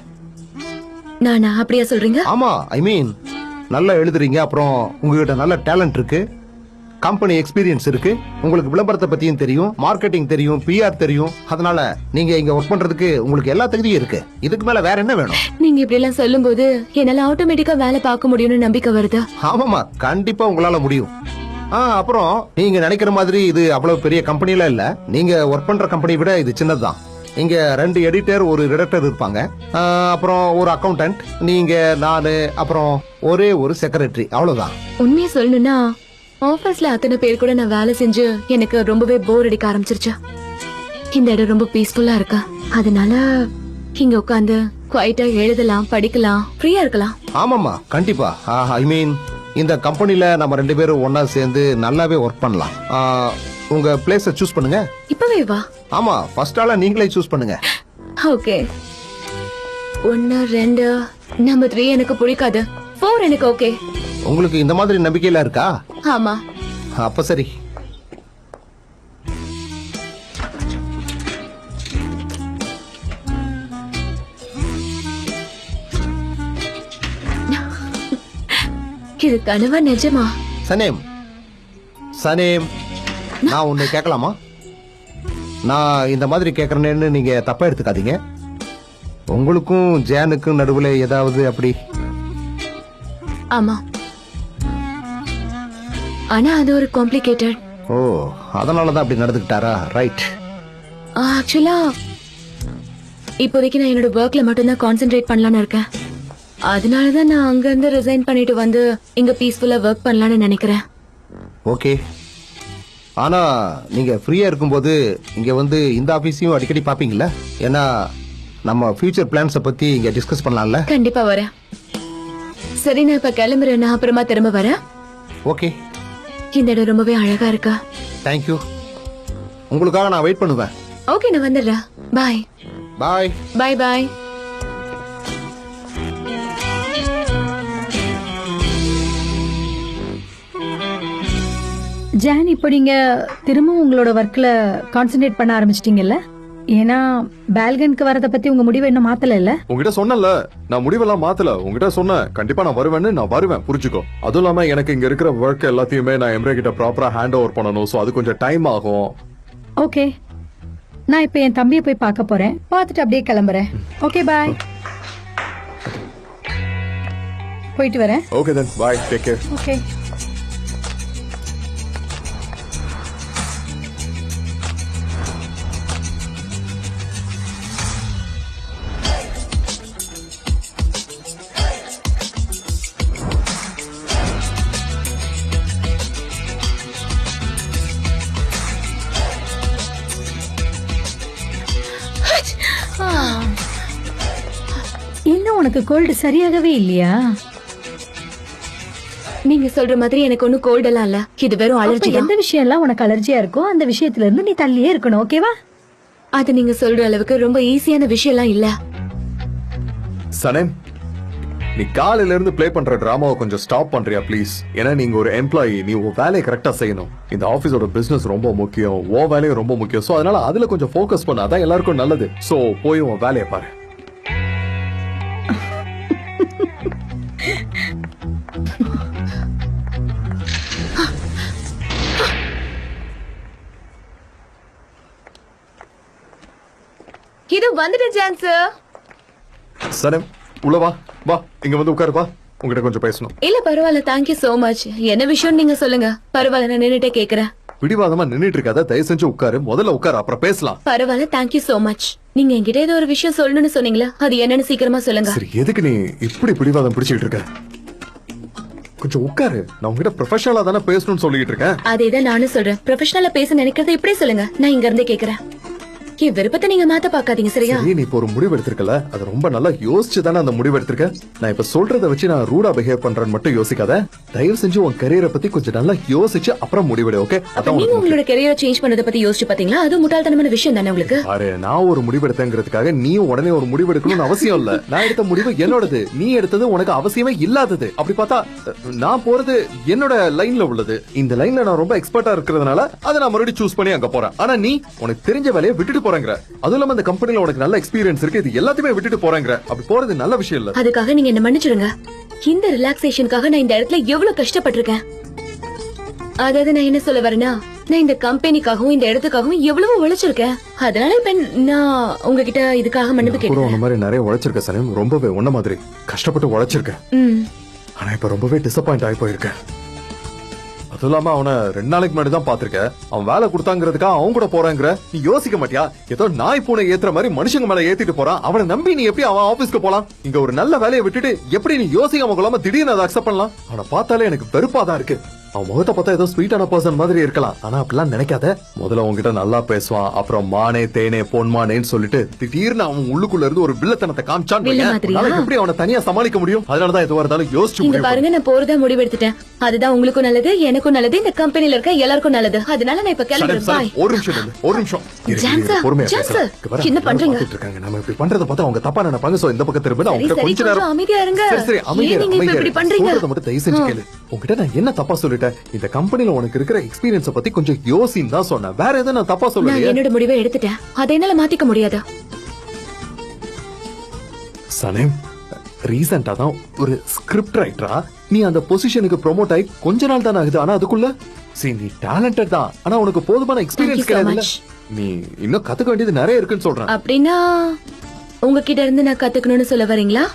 நானா அப்படியா சொல்றீங்க? ஆமா, ஐ மீன் நல்லா எழுதுறீங்க. அப்புறம் உங்ககிட்ட நல்ல டேலண்ட் இருக்கு, கம்பெனி எக்ஸ்பீரியன்ஸ் இருக்கு, உங்களுக்கு விளம்பரத்தை பத்தியும் தெரியும், மார்க்கெட்டிங் தெரியும், பிஆர் தெரியும். அதனால நீங்க இங்க ஒர்க் பண்றதுக்கு உங்களுக்கு எல்லா தகுதியும் இருக்கு. இதுக்கு மேல வேற என்ன வேணும்? நீங்க இப்படி எல்லாம் சொல்லும் போது என்னால ஆட்டோமேட்டிக்கா வேலை பார்க்க முடியும்னு நம்பிக்கை வருது. ஆமாமா, கண்டிப்பா உங்களால முடியும். அப்புறம் நீங்க நினைக்கிற மாதிரி இது அவ்வளவு பெரிய கம்பெனில இல்ல. நீங்க ஒர்க் பண்ற கம்பெனி விட இது சின்னதுதான். இங்க 2 எடிட்டர், ஒரு ரிடக்டர் இருப்பாங்க. அப்புறம் ஒரு அக்கௌண்டன்ட், நீங்க, நானு, அப்புறம் ஒரே ஒரு செக்ரட்டரி, அவ்வளவுதான். உண்மையை சொல்லணும்னா ஆபீஸ்ல அத்தனை பேர் கூட நான் வேலை செஞ்சு எனக்கு ரொம்பவே போர் அடிக்க ஆரம்பிச்சிருச்சு. இந்த இடம் ரொம்ப பீஸ்ஃபுல்லா இருக்கு. அதனால இங்க உட்காந்து குவைட்டா எழுதலாம், படிக்கலாம், ஃப்ரீயா இருக்கலாம். ஆமாமா, கண்டிப்பா. ஐ மீன் இந்த கம்பெனில நம்ம 2 பேரும் ஒன்னா சேர்ந்து நல்லாவே ஒர்க் பண்ணலாம். உங்க பிளேஸ சூஸ் பண்ணுங்க. இப்பவே வா. ஆமா, ஃபர்ஸ்ட் ஆளா நீங்களே சூஸ் பண்ணுங்க. ஓகே. 1 2 நம்பர் 3 எனக்கு பிடிக்காது. 4 எனக்கு ஓகே. உங்களுக்கு இந்த மாதிரி நம்பிக்கையில இருக்கா? ஆமா. அப்ப சரி. இது கனவா நிஜமா? சனேம், சனேம், நான் உன்னை கேட்கலாமா? நான் இந்த மாதிரி கேட்கறேன்னு நீங்க தப்பா எடுத்துக்காதீங்க. உங்களுக்கும் ஜானுக்கும் நடுவுல ஏதாவது அப்படி? ஆமா, ஆனா அது ஒரு காம்ப்ளிகேட்டட். ஓ, அதனாலதான் அப்படி நடந்துக்கிட்டாரா? ரைட். ஆக்சுவலா இப்போதைக்கு நான் என்னோட ஒர்க்ல மட்டும்தான் கான்சென்ட்ரேட் பண்ணலாம்னு இருக்கேன். அதனாலதான் நான் அங்க இருந்து ரிசைன் பண்ணிட்டு வந்து இங்க பீஸ்ஃபுல்லா ஒர்க் பண்ணலாம்னு நினைக்கிறேன். ஓகே. ஆனா நீங்க ஃப்ரீயா இருக்கும்போது இங்க வந்து இந்த ஆபீஸையும் அடிக்கடி பாப்பீங்களா? ஏன்னா நம்ம ஃபியூச்சர் பிளான்ஸ பத்தி இங்க டிஸ்கஸ் பண்ணலாம்ல. கண்டிப்பா வரேன். சரி, நான் இப்ப கிளம்புறேன். நான் அப்புறமா திரும்ப வரேன். ஓகே. இந்த இடம் ரொம்பவே அழகா இருக்கா. தேங்க்யூ. உங்களுக்காக நான் வெயிட் பண்ணுவேன். ஓகே, நான் வந்துடுறேன். பாய் பாய். பாய் பாய். ஜான், இப்போ நீங்க திரும்பவும் உங்களோட ஒர்க்ல கான்சென்ட்ரேட் பண்ண ஆரம்பிச்சிட்டீங்கல்ல? ஏன்னா பால்கனுக்கு வரத பத்தி உங்க முடிவை இன்னும் மாத்தல இல்ல? உங்ககிட்ட சொன்னல, நான் முடிவெல்லாம் மாத்தல. உங்ககிட்ட சொன்னேன் கண்டிப்பா நான் வருவேன்னு. நான் வருவேன், புரிஞ்சுக்கோ. அதுவும் இல்லாம எனக்கு இங்க இருக்கிற ஒர்க் எல்லாத்தையுமே நான் எம்ரே கிட்ட ப்ராப்பரா ஹேண்ட் ஓவர் பண்ணணும். சோ அது கொஞ்சம் டைம் ஆகும். ஓகே, நான் இப்ப என் தம்பியை போய் பார்க்க போறேன். பார்த்துட்டு அப்படியே கிளம்புறேன். ஓகே, பாய். போயிட்டு வரேன். ஓகே தென், பாய், டேக் கேர். ஓகே. இன்னும் உனக்கு கோல்டு சரியாகவே இல்லையா? நீங்க சொல்ற மாதிரி எனக்கு ஒன்னும் கோல்டெல்லாம் இல்ல. இது வெறும் அலர்ஜி தான். எந்த விஷயம் எல்லாம் உனக்கு அலர்ஜியா இருக்கோ அந்த விஷயத்துல இருந்து நீ தள்ளியே இருக்கணும். ஓகேவா? அது நீங்க சொல்ற அளவுக்கு ரொம்ப ஈஸியான விஷயம் எல்லாம் இல்ல. சனேம், நீ காலையில இருந்து ப்ளே பண்ற டிராமாவை கொஞ்சம் ஸ்டாப் பண்றியா ப்ளீஸ்? ஏன்னா நீங்க ஒரு எம்ப்ளாயி, நீ உன் வேலையை கரெக்டா செய்யணும். இந்த ஆபீஸோட பிசினஸ் ரொம்ப முக்கியம், உன் வேலையும் ரொம்ப முக்கியம். சோ அதனால அதுல கொஞ்சம் ஃபோக்கஸ் பண்ண, அதான் எல்லாருக்கும் நல்லது. சோ போய் உன் வேலையை பாரு. இது வந்துட்டு ஜான்ஸ். சனம் உள்ள வா வா, இங்க வந்து உட்காருப்பா, உங்ககிட்ட கொஞ்சம் பேசணும். இல்ல பரவாயில்ல, தேங்க்யூ சோ மச். என்ன விஷயம் நீங்க சொல்லுங்க. பரவாயில்ல, நான் நின்னுட்டே கேக்குறேன். பிடிவாதமா நின்னுட்டு இருக்காத, தயவு செஞ்சு உட்காரு. முதல்ல உட்காரு, அப்புறம் பேசலாம். பரவாயில்ல, தேங்க்யூ சோ மச். நீங்க என்கிட்ட ஏதோ ஒரு விஷயம் சொல்லணும்னு சொன்னீங்களா? அது என்னன்னு சீக்கிரமா சொல்லுங்க. சரி, எதுக்கு நீ இப்படி பிடிவாதம் பிடிச்சிட்டு இருக்க? கொஞ்சம் உட்காரு. நான் உங்ககிட்ட ப்ரொஃபஷனலா தானே பேசணும்னு சொல்லிட்டு இருக்கேன். அதேதான் நானும் சொல்றேன். ப்ரொஃபஷனலா பேச நினைக்கிறத இப்படியே சொல்லுங்க. நான் இங்க இருந்தே கேக்குறேன். என் விருப்பத்தை நீங்க மாத்த பாக்காதீங்க, சரியா? சரி, நீ இப்ப ஒரு முடிவு எடுத்திருக்கல, அது ரொம்ப நல்லா யோசிச்சு தானே அந்த முடிவு எடுத்திருக்க. நான் இப்ப சொல்றத வச்சு நான் ரூடா பிஹேவ் பண்றேன்னு மட்டும் யோசிக்காத. தயவு செஞ்சு உன் கரியரை பத்தி கொஞ்சம் நல்லா யோசிச்சு அப்புறம் முடிவெடு, ஓகே? அப்ப நீங்க உங்களோட கரியரை சேஞ்ச் பண்ணத பத்தி யோசிச்சு பாத்தீங்களா? அது முட்டாள்தனமான விஷயம் தானே உங்களுக்கு? அரே, நான் ஒரு முடிவு எடுத்தேங்கிறதுக்காக நீயும் உடனே ஒரு முடிவு எடுக்கணும்னு அவசியம் இல்ல. நான் எடுத்த முடிவு என்னோடது, நீ எடுத்தது உனக்கு அவசியமே இல்லாதது. அப்படி பார்த்தா நான் போறது என்னோட லைன்ல உள்ளது. இந்த லைன்ல நான் ரொம்ப எக்ஸ்பர்ட்டா இருக்கிறதுனால அதை நான் மறுபடியும் சூஸ் பண்ணி அங்க போறேன். ஆனா நீ உனக்கு தெரிஞ்ச வேலையை விட்டுட்டு போறேங்கிற. அதுவும் இல்லாம இந்த கம்பெனில உனக்கு நல்ல எக்ஸ்பீரியன்ஸ் இருக்கு, இது எல்லாத்தையுமே விட்டுட்டு போறேங்கிற. அப்படி போறது நல்ல விஷயம் இல்ல. அதுக்காக நீங்க என்ன மன்னிச்சிடுங்க. இந்த ரிலாக்ஸேஷனுக்காக நான் இந்த இடத்துல எவ்வளவு கஷ்டப்பட்டிருக்கேன். அதாவது நான் என்ன சொல்ல வரேன்னா, நான் இந்த கம்பெனிக்காகவும் இந்த இடத்துக்காகவும் எவ்வளவு உழைச்சிருக்கேன். அதனால இப்ப நான் உங்ககிட்ட இதுக்காக மன்னிப்பு கூட கேட்கிறேன். உன்ன மாதிரி நிறைய உழைச்சிருக்க சனம், ரொம்பவே உன்ன மாதிரி கஷ்டப்பட்டு உழைச்சிருக்கேன். ஆனா இப்ப ரொம்பவே டிசப்பாயிண்ட் ஆகி போயிருக்கேன். அதுவும் இல்லாம அவனை 2 நாளைக்கு முன்னாடி தான் பாத்திருக்க. அவன் வேலை கொடுத்தாங்கிறதுக்காக அவன் கூட போறாங்கிற. நீ யோசிக்க மாட்டியா? ஏதோ நாய் பூனை ஏத்துற மாதிரி மனுஷங்க மேல ஏத்திட்டு போறான். அவனை நம்பி நீ எப்படி அவன் ஆபீஸ்க்கு போலாம்? இங்க ஒரு நல்ல வேலையை விட்டுட்டு எப்படி நீ யோசிக்காம கொள்ளாம திடீர்னு அதை அக்செப்ட் பண்ணலாம்? அவனை பார்த்தாலே எனக்கு வெறுப்பாதான் இருக்கு. அவன் முகத்தை பார்த்தா ஏதோ ஸ்வீட்டான பர்சன் மாதிரி இருக்கலாம், ஆனா அப்படிலாம் நினைக்காத. முதல்ல உங்ககிட்ட நல்லா பேசுவான், அப்புறம் மானே தேனே பொன்மானேன்னு சொல்லிட்டு திடீர்னு அவன் உள்ளுக்குள்ள இருந்து ஒரு வில்லத்தனத்தை காமிச்சான்னு எப்படி அவனை தனியா சமாளிக்க முடியும்? அதனாலதான் எதுவா இருந்தாலும் யோசிச்சு இங்க பாருங்க, நான் போறதா முடிவெடுத்துட்டேன். அதுதான் உங்களுக்கும் நல்லது, எனக்கும் நல்லது, இந்த கம்பெனில இருக்க எல்லாருக்கும் நல்லது. அதனால நான் இப்ப கிளம்புறேன். பாய். ஒரு நிமிஷம், ஒரு நிமிஷம். ஜான்சர், பொறுமையா ஜான்சர், பேசலாம். என்ன பண்றீங்க? நம்ம இப்படி பண்றத பார்த்தா அவங்க தப்பா நினைப்பாங்க. சோ இந்த பக்கம் திரும்ப நான் சரி, உங்ககிட்ட கொஞ்ச கொஞ்சம் நேரம் அமைதியா இருங்க. சரி, அமைதியா ஏன் நீங்க இப்படி பண்றீங்க? சொல்றத மட்டும் தயவு செஞ்சு கேளு. உங்ககிட்ட நான் என்ன தப்பா சொல்லிட்டேன்? இந்த கம்பெனில உனக்கு இருக்கிற எக்ஸ்பீரியன்ஸ் பத்தி கொஞ்சம் யோசின்னு தான் சொன்னேன். வேற எதுவும் நான் தப்பா நான் சொல்லலையே. என்னோட முடிவை எடுத்துட்டேன். அதை என்னால மாத்திக்க முடியாது. சனேம், ரீசெண்டா தான் ஒரு ஸ்கிரிப்ட் ரைட்டரா நீ அந்த பொசிஷனுக்கு ப்ரோமோட் ஆகி கொஞ்ச நாள் தான் ஆகுது. ஆனா அதுக்குள்ள நீ டேலண்டட் தான், ஆனா உனக்கு போதுமான எக்ஸ்பீரியன்ஸ் Thank you so கிடையாது. much. நீ இன்னும் கத்துக்க வேண்டியது நிறைய இருக்குன்னு சொல்றேன். அப்படின்னா உங்ககிட்ட இருந்து நான் கத்துக்கணும்னு சொல்ல வரீங்களா?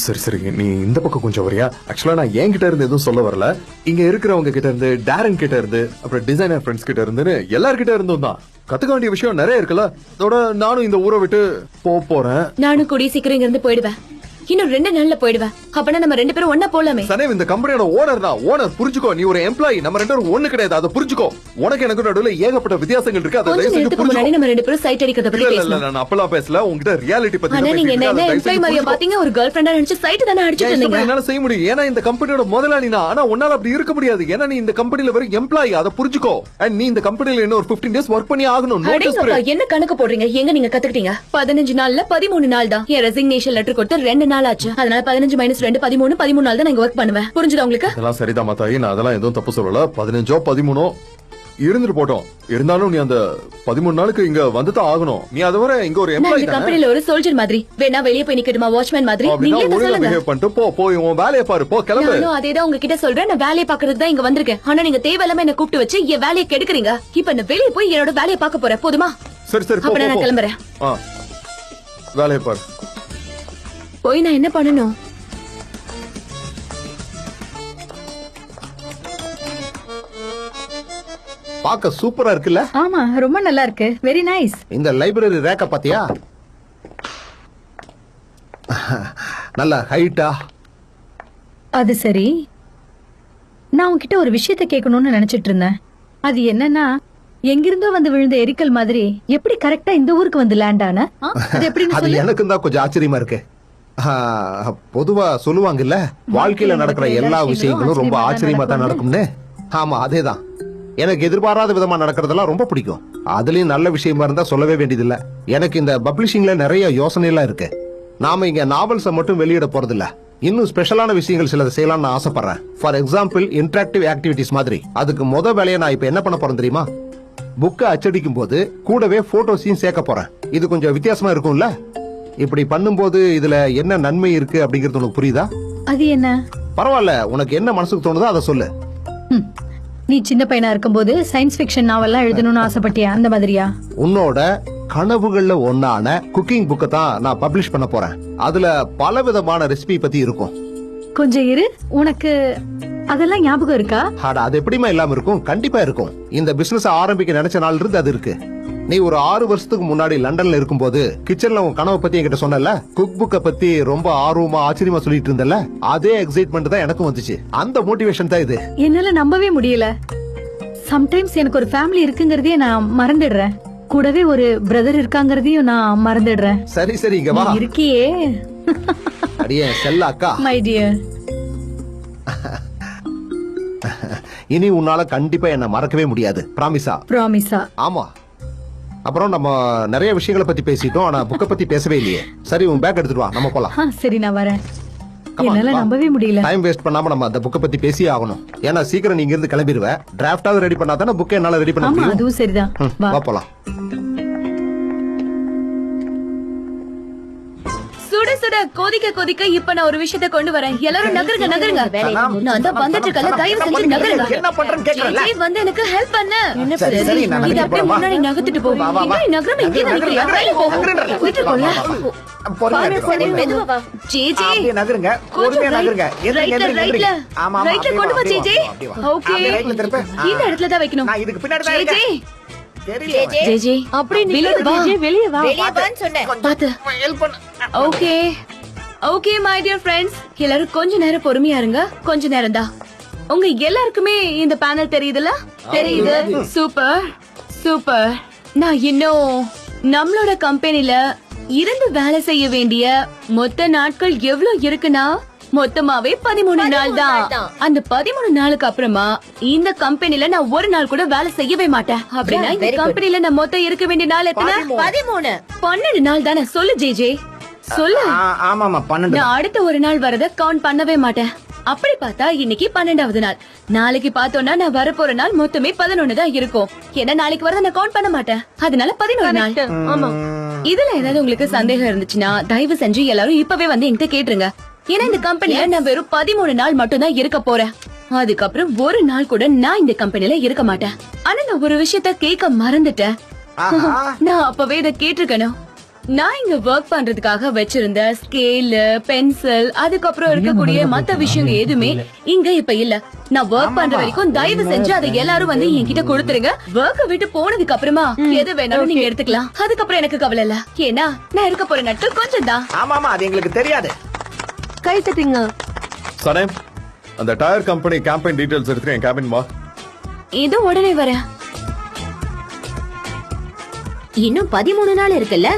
சரி சரி, நீ இந்த பக்கம் கொஞ்சம் வரியா? ஆக்சுவலா நான் என்கிட்ட இருந்து எதுவும் சொல்ல வரல. இங்க இருக்கிறவங்க கிட்ட இருந்து, டேரன் கிட்ட இருந்து, அப்புறம் டிசைனர் ஃப்ரெண்ட்ஸ் கிட்ட இருந்து, எல்லார்கிட்ட இருந்தும் தான் கத்துக்க வேண்டிய விஷயம் நிறைய இருக்குல்ல. அதோட நானும் இந்த ஊரை விட்டு போறேன். நானும் கூடிய சீக்கிரம் இங்க இருந்து போயிடுவேன். இன்னும் 2 நாள்ல போயிடுவேன். அப்பனா நம்ம 2 பேரும் ஒண்ணா போலாமே. சனேம், இந்த கம்பெனியோட ஓனர் தான். ஓனர் புரிஞ்சுக்கோ, நீ ஒரு எம்ப்ளாயி. நம்ம 2 பேரும் ஒண்ணு கிடையாது, அதை புரிஞ்சுக்கோ. உனக்கு எனக்கு நடுவுல ஏகப்பட்ட வித்தியாசங்கள் இருக்கு, அதை கொஞ்ச தயவு செஞ்சு நேரத்துக்கு புரிஞ்சுக்கோ. முன்னாடி நம்ம 2 பேரும் சைட் அடிக்கிறத பத்தி இல்ல இல்ல, பேசலாம். நான் அப்பெல்லாம் பேசல. உங்ககிட்ட ரியாலிட்டி பத்தி ஆனா தான் நீங்க பேசிட்டு என்ன இருக்கேன். அதை தயவு எம்ப்ளாய் செஞ்சு மாதிரியா புரிஞ்சுக்கோ. பாத்தீங்க? ஒரு கேர்ள் ஃப்ரெண்டா நினைச்சு சைட் தானே அடிச்சிட்டு ஏன் இருந்தீங்க. என்னால செய்ய முடியும்? ஏன்னா இந்த கம்பெனியோட முதலாளி நான். ஆனா உன்னால அப்படி இருக்க முடியாது. ஏன்னா நீ இந்த கம்பெனில வெறும் எம்ப்ளாயி, அதை புரிஞ்சுக்கோ. அண்ட் நீ இந்த கம்பெனில இன்னும் ஒரு 15 days ஒர்க் பண்ணி ஆகணும். Notice அடேங்கப்பா, period. என்ன கணக்கு போடுறீங்க? எங்க நீங்க கத்துக்கிட்டீங்க? 15 நாள்ல 13 நாள் தான். என் ரெசிக்னேஷன் லெட்டர் கொடுத்து 2 நாள் ஆச்சு. அதனால 15 - 2 13 நாள் தான் நான் ஒர்க் பண்ணுவேன். புரிஞ்சுதா உங்களுக்கு? அதெல்லாம் சரிதான் மாதாயி, நான் அதெல்லாம் எதுவும் தப்பு சொல்லல. 15 13 இருந்துட்டு போட்டோம். இருந்தாலும் நீ அந்த 13 நாளுக்கு இங்க வந்துதான் ஆகணும். நீ அதுவரை இங்க ஒரு நான் எம்ப்ளாயி இந்த தானே. கம்பெனில ஒரு சோல்ஜர் மாதிரி. வேணா வெளிய போய் நிக்கட்டுமா? வாட்ச்மேன் மாதிரி. அப்படின்னா நீங்களே தான் ஒழுங்கா சொல்லுங்க. பிஹேவ் பண்ணிட்டு போய் உன் வேலையை பாரு. போ, கிளம்பு. நானும் அதேதான் உங்ககிட்ட சொல்றேன். நான் வேலையை பாக்குறதுக்கு தான் இங்க வந்திருக்கேன். ஆனா நீங்க தேவையில்லாம என்ன கூப்பிட்டு வச்சு என் வேலையை கெடுக்குறீங்க. இப்ப நான் வெளிய போய் என்னோட வேலையை பார்க்க போறேன். போதுமா? சரி சரி, போ, அப்ப போ, நான் போ. கிளம்புறேன். வேலையை பாரு. போய் நான் என்ன பண்ணணும்? பார்க்க சூப்பரா இருக்குல்ல? ஆமா, ரொம்ப நல்லா இருக்கு. Very nice. இந்த லைப்ரரி ரேக்க பாத்தியா? நல்ல ஹைட்டா. அது சரி, நான் உன்கிட்ட ஒரு விஷயத்த கேட்கணும்னு நினைச்சிட்டு இருந்தேன். அது என்னன்னா, எங்கிருந்தோ வந்து விழுந்த எரிக்கல் மாதிரி எப்படி கரெக்டா இந்த ஊருக்கு வந்து லேண்ட் ஆன? அது எப்படின்னு அது சொல்லு. எனக்கும் தான் கொஞ்சம் ஆச்சரியமா இருக்கு. பொதுவா சொல்லுவாங்கல்ல, வாழ்க்கையில நடக்கிற எல்லா விஷயங்களும் ரொம்ப ஆச்சரியமா தான் நடக்கும்னு. ஆமா, அதேதான். எனக்கு எதிர்பாராத விதமா நடக்கிறதெல்லாம் ரொம்ப பிடிக்கும். அதுலயும் நல்ல விஷயமா இருந்தா சொல்லவே வேண்டியதில்ல. எனக்கு இந்த பப்ளிஷிங்ல நிறைய யோசனை எல்லாம் இருக்கு. நாம இங்க நாவல்ஸை மட்டும் வெளியிட போறது இல்ல, இன்னும் ஸ்பெஷலான விஷயங்கள் சிலதை செய்யலாம்னு நான் ஆசைப்படுறேன். ஃபார் எக்ஸாம்பிள், இன்டராக்டிவ் ஆக்டிவிட்டிஸ் மாதிரி. அதுக்கு முத வேலையை நான் இப்ப என்ன பண்ண போறேன் தெரியுமா? புக்கை அச்சடிக்கும் போது கூடவே போட்டோஸையும் சேர்க்க போறேன். இது கொஞ்சம் வித்தியாசமா இருக்கும்ல? இப்படி பண்ணும்போது இதுல என்ன நன்மை இருக்கு அப்படிங்கறது உனக்கு புரியுதா? அது என்ன? பரவாயில்ல, உனக்கு என்ன மனசுக்கு தோணுதோ அதை சொல்லு. ம். நீ சின்ன பையனா இருக்கும்போது சயின்ஸ் ஃபிக்ஷன் நாவல்லாம் எழுதணும்னு ஆசைப்பட்டியா? அந்த மாதிரியா? உன்னோட கனவுகள்ல ஒன்னான குக்கிங் புக்கை தான் நான் பப்ளிஷ் பண்ண போறேன். அதுல பல விதமான ரெசிபி பத்தி இருக்கும். கொஞ்சம் இரு, உனக்கு அதெல்லாம் ஞாபகம் இருக்கா? அட, அது எப்படிமா இல்லாம இருக்கும்? கண்டிப்பா இருக்கும். இந்த பிசினஸ் ஆரம்பிக்க நினைச்ச நாள் இருந்து அது இருக்கு. நீ ஒரு 6 வருஷத்துக்கு முன்னாடி லண்டன்ல இருக்கும்போது கிச்சன்ல உன் கனவை பத்தி என்கிட்ட சொன்னல, குக் புக்கை பத்தி ரொம்ப ஆர்வமா ஆச்சரியமா சொல்லிட்டு இருந்தல, அதே எக்ஸைட்மெண்ட் தான் எனக்கும் வந்துச்சு. அந்த மோட்டிவேஷன் தான் இது. என்னால நம்பவே முடியல. சம்டைம்ஸ் எனக்கு ஒரு ஃபேமிலி இருக்குங்கறதையே நான் மறந்துடுறேன். கூடவே ஒரு பிரதர் இருக்காங்கறதையும் நான் மறந்துடுறேன். சரி சரி, இங்க வா. நீ இருக்கியே அடியே செல்ல அக்கா. My dear. இனி உன்னால கண்டிப்பா என்ன மறக்கவே முடியாது. பிராமிஸா? ப்ராமிஸா? ஆமா. அப்புறம் நம்ம நிறைய விஷயங்களை பத்தி பேசிட்டோம், ஆனா புக்க பத்தி பேசவே இல்லையே. சரி, உன் பேக் எடுத்துட்டு வா, நம்ம போலாம். சரி, நான் வரேன். Come on, என்னால வா. நம்பவே முடியல. டைம் வேஸ்ட் பண்ணாம நம்ம அந்த புக்க பத்தி பேசியே ஆகணும். ஏன்னா சீக்கிரம் நீங்க இருந்து கிளம்பிடுவ. டிராஃப்டாவது ரெடி பண்ணா தானே புக்கை என்னால ரெடி பண்ண ஆமா, முடியும். அதுவும் சரிதான். வா. வா போலாம். சுட சுட கொதிக்க கொதிக்க இப்ப நான் ஒரு விஷயத்தை கொண்டு வரேன். எல்லாரும் நகருங்க நகருங்க. நான் தான் வந்துட்டு இருக்கல, தயவு செஞ்சு நகருங்க. என்ன பண்றேன்னு கேக்குறல. ஜெய் வந்து எனக்கு ஹெல்ப் பண்ணு. சரி, சரி, நான் இது நகர்ந்து அப்படியே போறேன், வா. முன்னாடி நகர்த்திட்டு போ. வா, வா, வா. இங்க நகரம் இங்கே நிக்கிறியா? வெளிய போ. விட்டு போல. மெதுவா வா. ஜெய் ஜெய் அப்படியே நகருங்க, பொறுமையா நகருங்க. ரைட்ல ஆமா, ரைட்ல கொண்டு வா ஜெய் ஜெய். ஓகே, அப்படியே ரைட்ல திருப்பு. இந்த இடத்துல தான் வைக்கணும். நான் இதுக்கு பின்னாடி தான் ஜெய் இருக்கேன். ஜெய் தெரியல. ஜெய் ஜெய் அப்படி வெளிய வா. வெளியே வா. வெளியே வான்னு சொன்னேன். பாத்து. ஹெல்ப் பண்ணு. Okay okay my dear friends, எல்லாரும் கொஞ்ச நேரம் பொறுமையா இருங்க. கொஞ்ச நேரம் தான். உங்க எல்லாருக்குமே இந்த பேனல் தெரியுதுல? தெரியுது. Super super. நான் இன்னும் நம்மளோட கம்பெனில இருந்து வேலை செய்ய வேண்டிய மொத்த நாட்கள் எவ்வளவு இருக்குன்னா மொத்தமாவே 13 நாள் தான். அந்த 13 நாளுக்கு அப்புறமா இந்த கம்பெனில நான் ஒரு நாள் கூட வேலை செய்யவே மாட்டேன். அப்படின்னா இந்த கம்பெனில நான் மொத்தம் இருக்க வேண்டிய நாள் எத்தனை? 13. 12 நாள் தானே. சொல்லு ஜே சொல்லு. ஆமாமா, 12. நான் அடுத்த ஒரு நாள் வரத கவுண்ட் பண்ணவே மாட்டேன். அப்படி பார்த்தா இன்னைக்கு 12வது நாள். நாளைக்கு பார்த்தோம்னா நான் வரப்போற நாள் மொத்தமே 11 தான் இருக்கும். ஏன்னா நாளைக்கு வரத நான் கவுண்ட் பண்ண மாட்டேன். அதனால 11 நாள். ஆமா. இதுல ஏதாவது உங்களுக்கு சந்தேகம் இருந்துச்சுன்னா தயவு செஞ்சு எல்லாரும் இப்பவே வந்து என்கிட்ட கேட்டுருங்க. ஏன்னா இந்த கம்பெனில நான் வெறும் 13 நாள் மட்டும் தான் இருக்க போறேன். அதுக்கப்புறம் ஒரு நாள் கூட நான் இந்த கம்பெனில இருக்க மாட்டேன். ஆனா நான் ஒரு விஷயத்த கேட்க மறந்துட்டேன். நான் அப்பவே இத கேட்டிருக்கணும். நான் இங்க ஒர்க் பண்றதுக்காக வச்சிருந்த ஸ்கேல், பென்சில், அதுக்கப்புறம் இருக்கக்கூடிய மத்த விஷயம் எதுவுமே இங்க இப்ப இல்ல. நான் ஒர்க் பண்ற வரைக்கும் தயவு செஞ்சு அதை எல்லாரும் வந்து என்கிட்ட கொடுத்துருங்க. ஒர்க்க விட்டு போனதுக்கு அப்புறமா எது வேணாலும் நீங்க எடுத்துக்கலாம். அதுக்கப்புறம் எனக்கு கவலை இல்ல. ஏன்னா நான் இருக்க போற நட்டு கொஞ்சம் தான். ஆமாமா, அது எங்களுக்கு தெரியாது. கை தட்டிங்க. சனே, அந்த டயர் கம்பெனி கேம்பெயின் டீடைல்ஸ் எடுத்து என் கேபின் வா. இது உடனே வரேன். இன்னும் 13 நாள் இருக்குல்ல?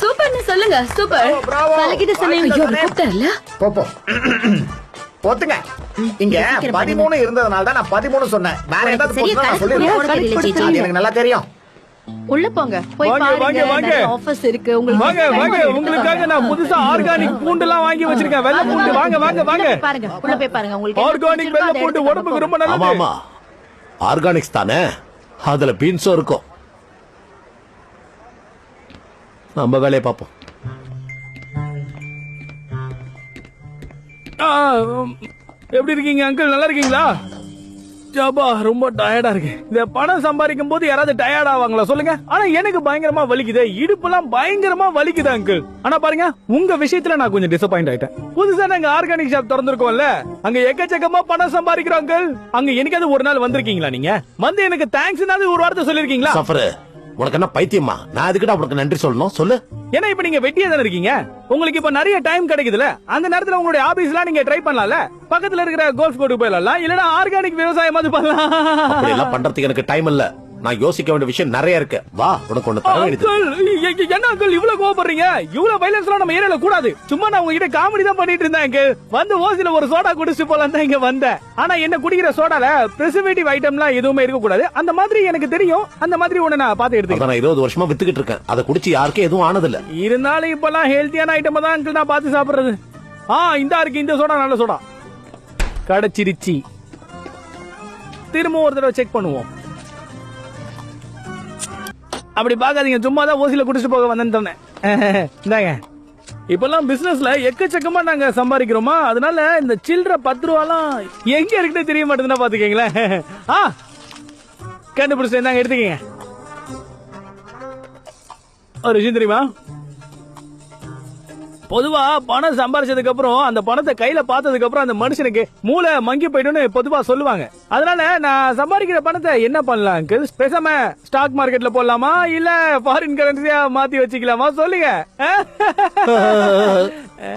சூப்பர்னு சொல்லுங்க. சூப்பர். bravo. பழகிட்ட சமயம் ஐயோ கூப்பிட்டார்ல. போ ஒத்துங்க. இங்க 13 இருந்ததனால தான் நான் 13 சொன்னேன். வேற ஏதாவது சரியா போட்டுனா நான் கணக்கு சொல்லிடுறேன். போட தெரியல ஜெய் அது ஜெய். எனக்கு நல்லா தெரியும். உள்ள போங்க, போய் வாங்க, பாருங்க. வாங்க, வாங்க. நிறைய ஆஃபர்ஸ் இருக்கு உங்களுக்கு. வாங்க வாங்க, உங்களுக்காக நான் புதுசா ஆர்கானிக் பூண்டெல்லாம் வாங்கி வச்சிருக்கேன். வெள்ளை பூண்டு. வாங்க வாங்க வாங்க. உள்ள போய் பாருங்க, உள்ள போய் பாருங்க. உங்களுக்கு என்ன ஆர்கானிக் பிடிச்சிருக்கோ வெள்ளை அதை பூண்டு எடுத்து உடம்புக்கு ரொம்ப ஆமா நல்லது. ஆமா, ஆர்கானிக்ஸ் தானே, அதுல பீன்ஸும் இருக்கும். நம்ம வேலையை பார்ப்போம். எப்படி இருக்கீங்க அங்கிள்? நல்லா இருக்கீங்களா? ஜாபா, ரொம்ப டயர்டா இருக்கு. இந்த பணம் சம்பாதிக்கும் போது யாராவது டயர்ட் ஆவாங்களா சொல்லுங்க? ஆனா எனக்கு பயங்கரமா வலிக்குது. இடுப்பெல்லாம் பயங்கரமா வலிக்குது அங்கிள். ஆனா பாருங்க, உங்க விஷயத்துல நான் கொஞ்சம் டிசப்பாயிண்ட் ஆயிட்டேன். புதுசா நாங்க ஆர்கானிக் ஷாப் திறந்திருக்கோம்ல, அங்க எக்கச்சக்கமா பணம் சம்பாதிக்கிறோம் அங்கிள். அங்க என்னைக்காவது ஒரு நாள் வந்திருக்கீங்களா? நீங்க வந்து எனக்கு தேங்க்ஸ் ஒரு வார்த்தை சொல்லிருக்கீங்களா? சஃபரு, உனக்கு என்ன பைத்தியமா? நான் அதுக்கிட்ட உனக்கு நன்றி சொல்லணும், சொல்லு. ஏன்னா இப்ப நீங்க வெட்டியா தானே இருக்கீங்க. உங்களுக்கு இப்ப நிறைய டைம் கிடைக்குதுல. அந்த நேரத்துல உங்களுடைய ஆபீஸ்லாம் நீங்க ட்ரை பண்ணலாம்ல. பக்கத்துல இருக்கிற கோல்ஃப் கோர்ட்டுக்கு போயிடலாம், இல்லனா ஆர்கானிக் விவசாயமாவது பண்ணலாம். அப்படி எல்லாம் பண்றதுக்கு எனக்கு டைம் இல்ல. நான் யோசிக்க வேண்டிய விஷயம் நிறைய இருக்கு. வா, உனக்கு ஒண்ணு தர வேண்டியது. அங்கிள், என்ன அங்கிள் இவ்வளவு கோவப்படுறீங்க? இவ்வளவு வைலன்ஸ் எல்லாம் நம்ம ஏரியால கூடாது. சும்மா நான் உங்ககிட்ட காமெடி தான் பண்ணிட்டு இருந்தேன் அங்கிள். வந்து ஓசில ஒரு சோடா குடிச்சிட்டு போலாம் தான் இங்க வந்தேன். ஆனா என்ன குடிக்கிற சோடால பிரிசர்வேட்டிவ் ஐட்டம்லாம் எதுவுமே இருக்க கூடாது. அந்த மாதிரி எனக்கு தெரியும். அந்த மாதிரி ஒண்ணு நான் பார்த்து எடுத்துக்கிறேன். நான் 20 வருஷமா வித்துக்கிட்டு இருக்கேன். அதை குடிச்சு யாருக்கும் எதுவும் ஆனதில்ல. இருந்தாலும் இப்பெல்லாம் ஹெல்த்தியான ஐட்டம் தான் அங்கிள் நான் பார்த்து சாப்பிடுறது. இந்த இருக்கு, இந்த சோடா நல்ல சோடா. கடைச்சிருச்சி. திரும்ப ஒரு தடவை செக் பண்ணுவோம். அப்படி பாக்காதீங்க, சும்மா தான் ஓசில குடிச்சிட்டு போக வந்தேன்னு சொன்னேன். இந்தாங்க. இப்பெல்லாம் பிசினஸ்ல எக்கச்சக்கமா நாங்க சம்பாதிக்கிறோமா, அதனால இந்த சில்லற 10 ரூபாலாம் எங்க இருக்குன்னு தெரிய மாட்டேதுன்னா பாத்துக்கீங்களேன். கண்டுபிடிச்சு இந்தாங்க எடுத்துக்கீங்க. ஒரு விஷயம் தெரியுமா, பொதுவா பணம் சம்பாரிச்சதுக்கு அப்புறம் அந்த பணத்தை கையில பார்த்ததுக்கு அப்புறம் அந்த மனுஷனுக்கு மூளை மங்கி போயிடும்னு பொதுவா சொல்லுவாங்க. அதனால நான் சம்பாதிக்கிற பணத்தை என்ன பண்ணலாம் அங்கிள்? பேசாம ஸ்டாக் மார்க்கெட்ல போடலாமா இல்ல ஃபாரின் கரன்சியா மாத்தி வச்சுக்கலாமா சொல்லுங்க.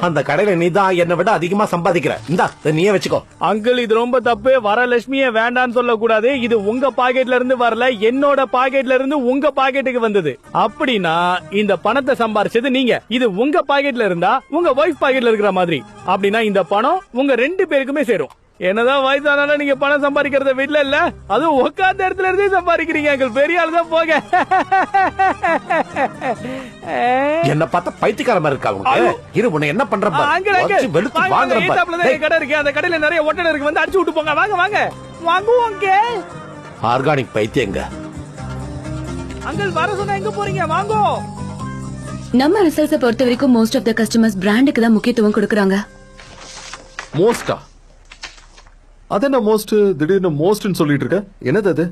அந்த கடையில நீ தான் என்னை விட அதிகமா சம்பாதிக்கிற. இந்தா நீயே வச்சுக்கோ. அங்கிள் இது ரொம்ப தப்பு. வரலட்சுமிய வேண்டான்னு சொல்ல கூடாது. இது உங்க பாக்கெட்ல இருந்து வரல, என்னோட பாக்கெட்ல இருந்து உங்க பாக்கெட்டுக்கு வந்தது. அப்படின்னா இந்த பணத்தை சம்பாரிச்சது நீங்க. இது உங்க பாக்கெட்ல இருந்தா உங்க வைஃப் பாக்கெட்ல இருக்கிற மாதிரி. அப்படின்னா இந்த பணம் உங்க 2 பேருக்குமே சேரும். என்னதான் வயசானாலும் நீங்க பணம் சம்பாதிக்கிறத வீட்ல இல்ல, அதுவும் உட்கார்ந்த இடத்துல இருந்தே சம்பாதிக்கிறீங்க அங்கிள். பெரிய ஆள் தான் போக. என்ன பார்த்தா பைத்தியக்கார மாதிரி இருக்கா உங்களுக்கு? இரு உன்னை என்ன பண்ற பாரு. வெளுத்து வாங்குற பாரு. கடை இருக்கு, அந்த கடையில நிறைய ஒட்டடை இருக்கு, வந்து அடிச்சு விட்டு போங்க. வாங்க வாங்க வாங்குவோங்க. ஆர்கானிக் பைத்தியங்க. அங்கிள் வர சொன்னா எங்க போறீங்க? வாங்கோ. நம்ம ரிசல்ட்ஸை பொறுத்த வரைக்கும் மோஸ்ட் ஆஃப் த கஸ்டமர்ஸ் பிராண்டுக்கு தான் முக்கியத்துவம் கொடுக்கறாங்க. மோஸ்டா? அது என்ன மோஸ்ட்? திடீர்னு மோஸ்ட்னு சொல்லிட்டு இருக்க, என்னது அது?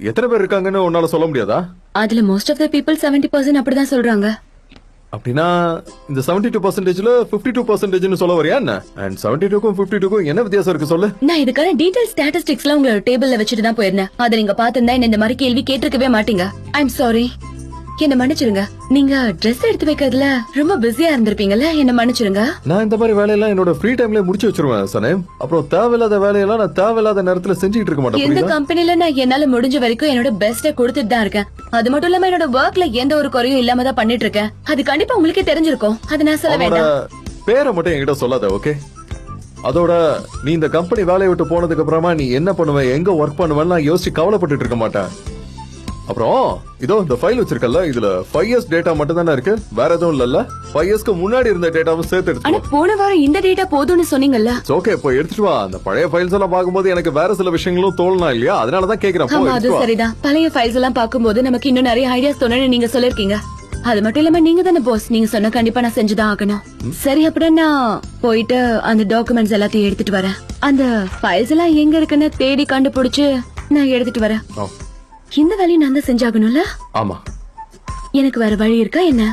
எத்தனை பேர் இருக்காங்கன்னு உன்னால சொல்ல முடியாதா? அதுல மோஸ்ட் ஆஃப் த பீப்புள் 70% அப்படிதான் சொல்றாங்க. அப்படின்னா இந்த 72%ல 52%ன்னு சொல்ல வரியா என்ன? அண்ட் 72க்கும் 52க்கும் என்ன வித்தியாசம் இருக்கு சொல்லு. நான் இதுக்கான டீடைல் ஸ்டாட்டிஸ்டிக்ஸ்லாம் உங்களோட டேபிள்ல வச்சுட்டு தான் போயிருந்தேன். அதை நீங்க பாத்திருந்தா இந்த மாதிரி கேள்வி கேட்டிருக்கவே மாட்டீங்க. ஐ எம் சாரி, என்ன மன்னிச்சிருங்க. நீங்க ட்ரெஸ் எடுத்து வைக்கிறதுல ரொம்ப பிஸியா இருந்திருப்பீங்கல்ல, என்ன மன்னிச்சிருங்க. நான் இந்த மாதிரி வேலையெல்லாம் என்னோட ஃப்ரீ டைம்ல முடிச்சு வச்சிருவேன் சனேம். அப்புறம் தேவையில்லாத வேலையெல்லாம் நான் தேவையில்லாத நேரத்துல செஞ்சுட்டு இருக்க மாட்டேன். எந்த கம்பெனில நான் என்னால முடிஞ்ச வரைக்கும் என்னோட பெஸ்ட கொடுத்துட்டு தான் இருக்கேன். அது மட்டும் இல்லாம என்னோட ஒர்க்ல எந்த ஒரு குறையும் இல்லாம தான் பண்ணிட்டு இருக்கேன். அது கண்டிப்பா உங்களுக்கே தெரிஞ்சிருக்கும். அது நான் சொல்ல வேண்டாம். பேரை மட்டும் என்கிட்ட சொல்லாத, ஓகே? அதோட நீ இந்த கம்பெனி வேலையை விட்டு போனதுக்கு அப்புறமா நீ என்ன பண்ணுவ, எங்க ஒர்க் பண்ணுவேன்னு நான் யோசிச்சு கவலைப்பட்டு இருக்க மாட்டேன். அப்புறம் இதோ இந்த ஃபைல் வச்சிருக்கல, இதுல 5 years டேட்டா மட்டும் தானே இருக்கு, வேற எதுவும் இல்லல்ல? 5 yearsக்கு முன்னாடி இருந்த டேட்டாவும் சேர்த்து ஆனா எடுத்து. போன வாரம் இந்த டேட்டா போதும்னு சொன்னீங்கல்ல. ஓகே, போய் எடுத்துட்டு வா. அந்த பழைய ஃபைல்ஸ் எல்லாம் பாக்கும்போது எனக்கு வேற சில விஷயங்களும் தோணலாம் இல்லையா, அதனால தான் கேக்குறேன். ஆமா, அது சரிதான். பழைய ஃபைல்ஸ் எல்லாம் பாக்கும்போது நமக்கு இன்னும் நிறைய ஐடியாஸ் தோணுன்னு நீங்க சொல்லிருக்கீங்க. அது மட்டும் இல்லாம நீங்க தானே பாஸ், நீங்க சொன்ன கண்டிப்பா நான் செஞ்சுதான் ஆகணும். சரி, அப்படின்னா நான் போயிட்டு அந்த டாக்குமெண்ட்ஸ் எல்லாத்தையும் எடுத்துட்டு வரேன். அந்த ஃபைல்ஸ் எல்லாம் எங்க இருக்குன்னு தேடி கண்டுபிடிச்சு நான் எடுத்துட்டு வரேன். இந்த வேலையை நான் தான் செஞ்சாகணும்ல? ஆமா. எனக்கு வேற வழி இருக்கா என்ன?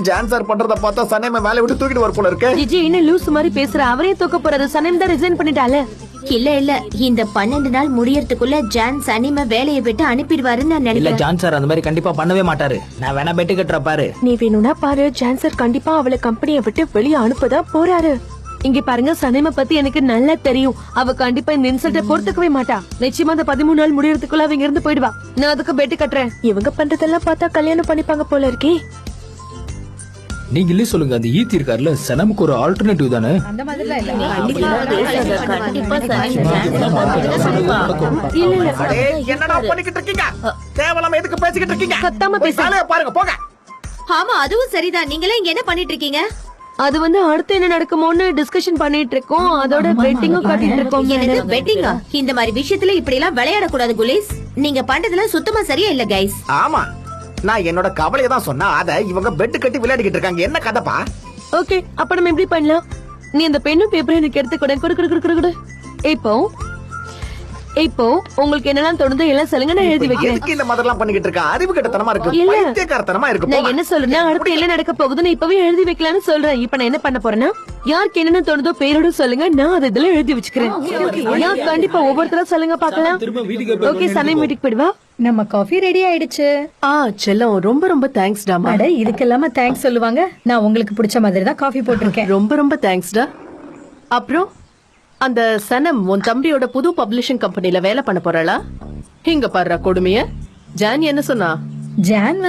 ஜான் சார் பண்றத பார்த்தா சனேம வேலைய விட்டு தூக்கிட்டு வர போல இருக்கு. ஜிஜி என்ன லூஸ் மாதிரி பேசுற? அவரே தூக்க போறது. சனேம் தான் ரிசைன் பண்ணிட்டால. இல்ல இந்த 12 நாள் முடியறதுக்குள்ள ஜான் சனிம வேலையை விட்டு அனுப்பிடுவாருன்னு நான் இல்ல நினைக்கிறேன். ஜான் சார் அந்த மாதிரி கண்டிப்பா பண்ணவே மாட்டாரு. நான் வேணா பெட்டு கட்டுற பாரு. நீ வேணும்னா பாரு, ஜான் சார் கண்டிப்பா அவளை கம்பெனியை விட்டு வெளியே அனுப்பதான் போறாரு. இங்க பாருங்க, சனேம பத்தி எனக்கு நல்லா தெரியும். அவ கண்டிப்பா இந்த இன்சல்ட்டை பொறுத்துக்கவே மாட்டா. நிச்சயமா அந்த 13 நாள் முடியறதுக்குள்ள அவங்க இருந்து போயிடுவா. நான் அதுக்கு பெட்டு கட்டுறேன். இவங்க பண்றதெல்லாம் பார்த்தா கல்யாணம் பண்ணிப்பாங்க போல இருக்கே. நீங்க இல்ல சொல்லுங்க, அந்த ஈத்தி இருக்காருல, சனமுக்கு ஒரு ஆல்டர்னேட்டிவ் தானே? அந்த மாதிரிலாம் இல்ல. அடே என்னடா பண்ணிக்கிட்டு இருக்கீங்க? தேவலாம எதுக்கு பேசிக்கிட்டு இருக்கீங்க? சத்தமா பேச. வேலைய பாருங்க போங்க. ஆமா, அதுவும் சரிதான். நீங்களே இங்க என்ன பண்ணிட்டு இருக்கீங்க? அது அடுத்து என்ன நடக்குமோன்னு டிஸ்கஷன் பண்ணிட்டு இருக்கோம். அதோட பெட்டிங்கும் கட்டிட்டு இருக்கோம். எனக்கு பெட்டிங்கா? இந்த மாதிரி விஷயத்துல இப்படி எல்லாம் விளையாட கூடாது குலேஸ். நீங்க பண்றதுலாம் சுத்தமா சரியா இல்ல கைஸ். ஆமா, நான் என்னோட கவலையை தான் சொன்னா, அத இவங்க பெட் கட்டி விளையாடிக்கிட்டு இருக்காங்க. என்ன கதைப்பா? ஓகே, அப்ப நம்ம எப்படி பண்ணலாம்? நீ அந்த பெண்ணும் பேப்பரும் எனக்கு எடுத்து கொடு. இப்போ உங்களுக்கு என்னெல்லாம் தோணுதோ எல்லாம் சொல்லுங்க, நான் எழுதி வைக்கிறேன். எதுக்கு இந்த மாதிரிலாம் பண்ணிக்கிட்டு இருக்க? அறிவு கெட்டத்தனமா இருக்கு, இல்ல. பைத்தியக்காரத்தனமா இருக்கு. நான் என்ன சொல்றேன்னா, அடுத்து என்ன நடக்க போகுதுன்னு இப்பவே எழுதி வைக்கலாம்னு சொல்றேன். இப்ப நான் என்ன பண்ண போறேன்னா, யாருக்கு என்னென்ன தோணுதோ பேரோட சொல்லுங்க, நான் அதை இதுல எழுதி வச்சுக்கிறேன். யார் கண்டிப்பா ஒவ்வொருத்தரா சொல்லுங்க பாக்கலாம். ஓகே, சனேம் வீட்டுக்கு போயிடுவா. நம்ம காஃபி ரெடி ஆயிடுச்சு. செல்லம், ரொம்ப ரொம்ப தேங்க்ஸ் டா. அட, இதுக்கெல்லாம தேங்க்ஸ் சொல்லுவாங்க? நான் உங்களுக்கு பிடிச்ச மாதிரி தான் காஃபி போட்டிருக்கேன். ரொம்ப ரொம்ப தேங்க்ஸ் டா. அப்புறம் அந்த சனம் உன் தம்பியோட புது பப்ளிஷிங் கம்பெனில வேலை பண்ண போறாளா? இங்க பாரு கொடுமைய. ஜான் என்ன சொன்னா? ஜான்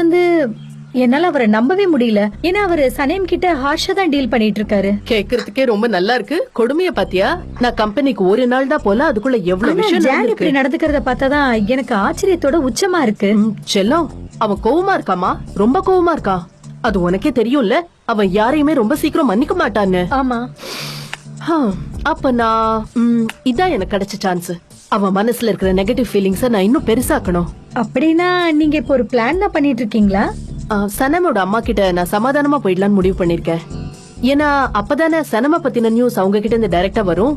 என்னால அவரை நம்பவே முடியல. ஏன்னா அவரு சனேம் கிட்ட ஹார்ஷா தான் டீல் பண்ணிட்டு இருக்காரு. கேக்குறதுக்கே ரொம்ப நல்லா இருக்கு. கொடுமைய பாத்தியா? நான் கம்பெனிக்கு ஒரு நாள் தான் போல, அதுக்குள்ள எவ்வளவு ஆனா விஷயம் ஜான் இப்படி நடந்துக்கிறத பார்த்தாதான் எனக்கு ஆச்சரியத்தோட உச்சமா இருக்கு. செல்லம், அவன் கோவமா இருக்காமா? ரொம்ப கோவமா இருக்கா. அது உனக்கே தெரியும்ல, அவன் யாரையுமே ரொம்ப சீக்கிரம் மன்னிக்க மாட்டான்னு. ஆமா. அப்ப நான் இதான் எனக்கு கிடைச்ச சான்ஸ். அவன் மனசுல இருக்கிற நெகட்டிவ் ஃபீலிங்ஸ நான் இன்னும் பெருசாக்கணும். அப்படின்னா நீங்க இப்போ ஒரு பிளான் தான் பண்ணிட்டு இருக்கீங்களா? சனமோட அம்மா கிட்ட நான் சமாதானமா போயிடலான்னு முடிவு பண்ணிருக்கேன். ஏன்னா அப்பதானே சனம பத்தின நியூஸ் அவங்க கிட்ட இருந்து டைரக்டா வரும்.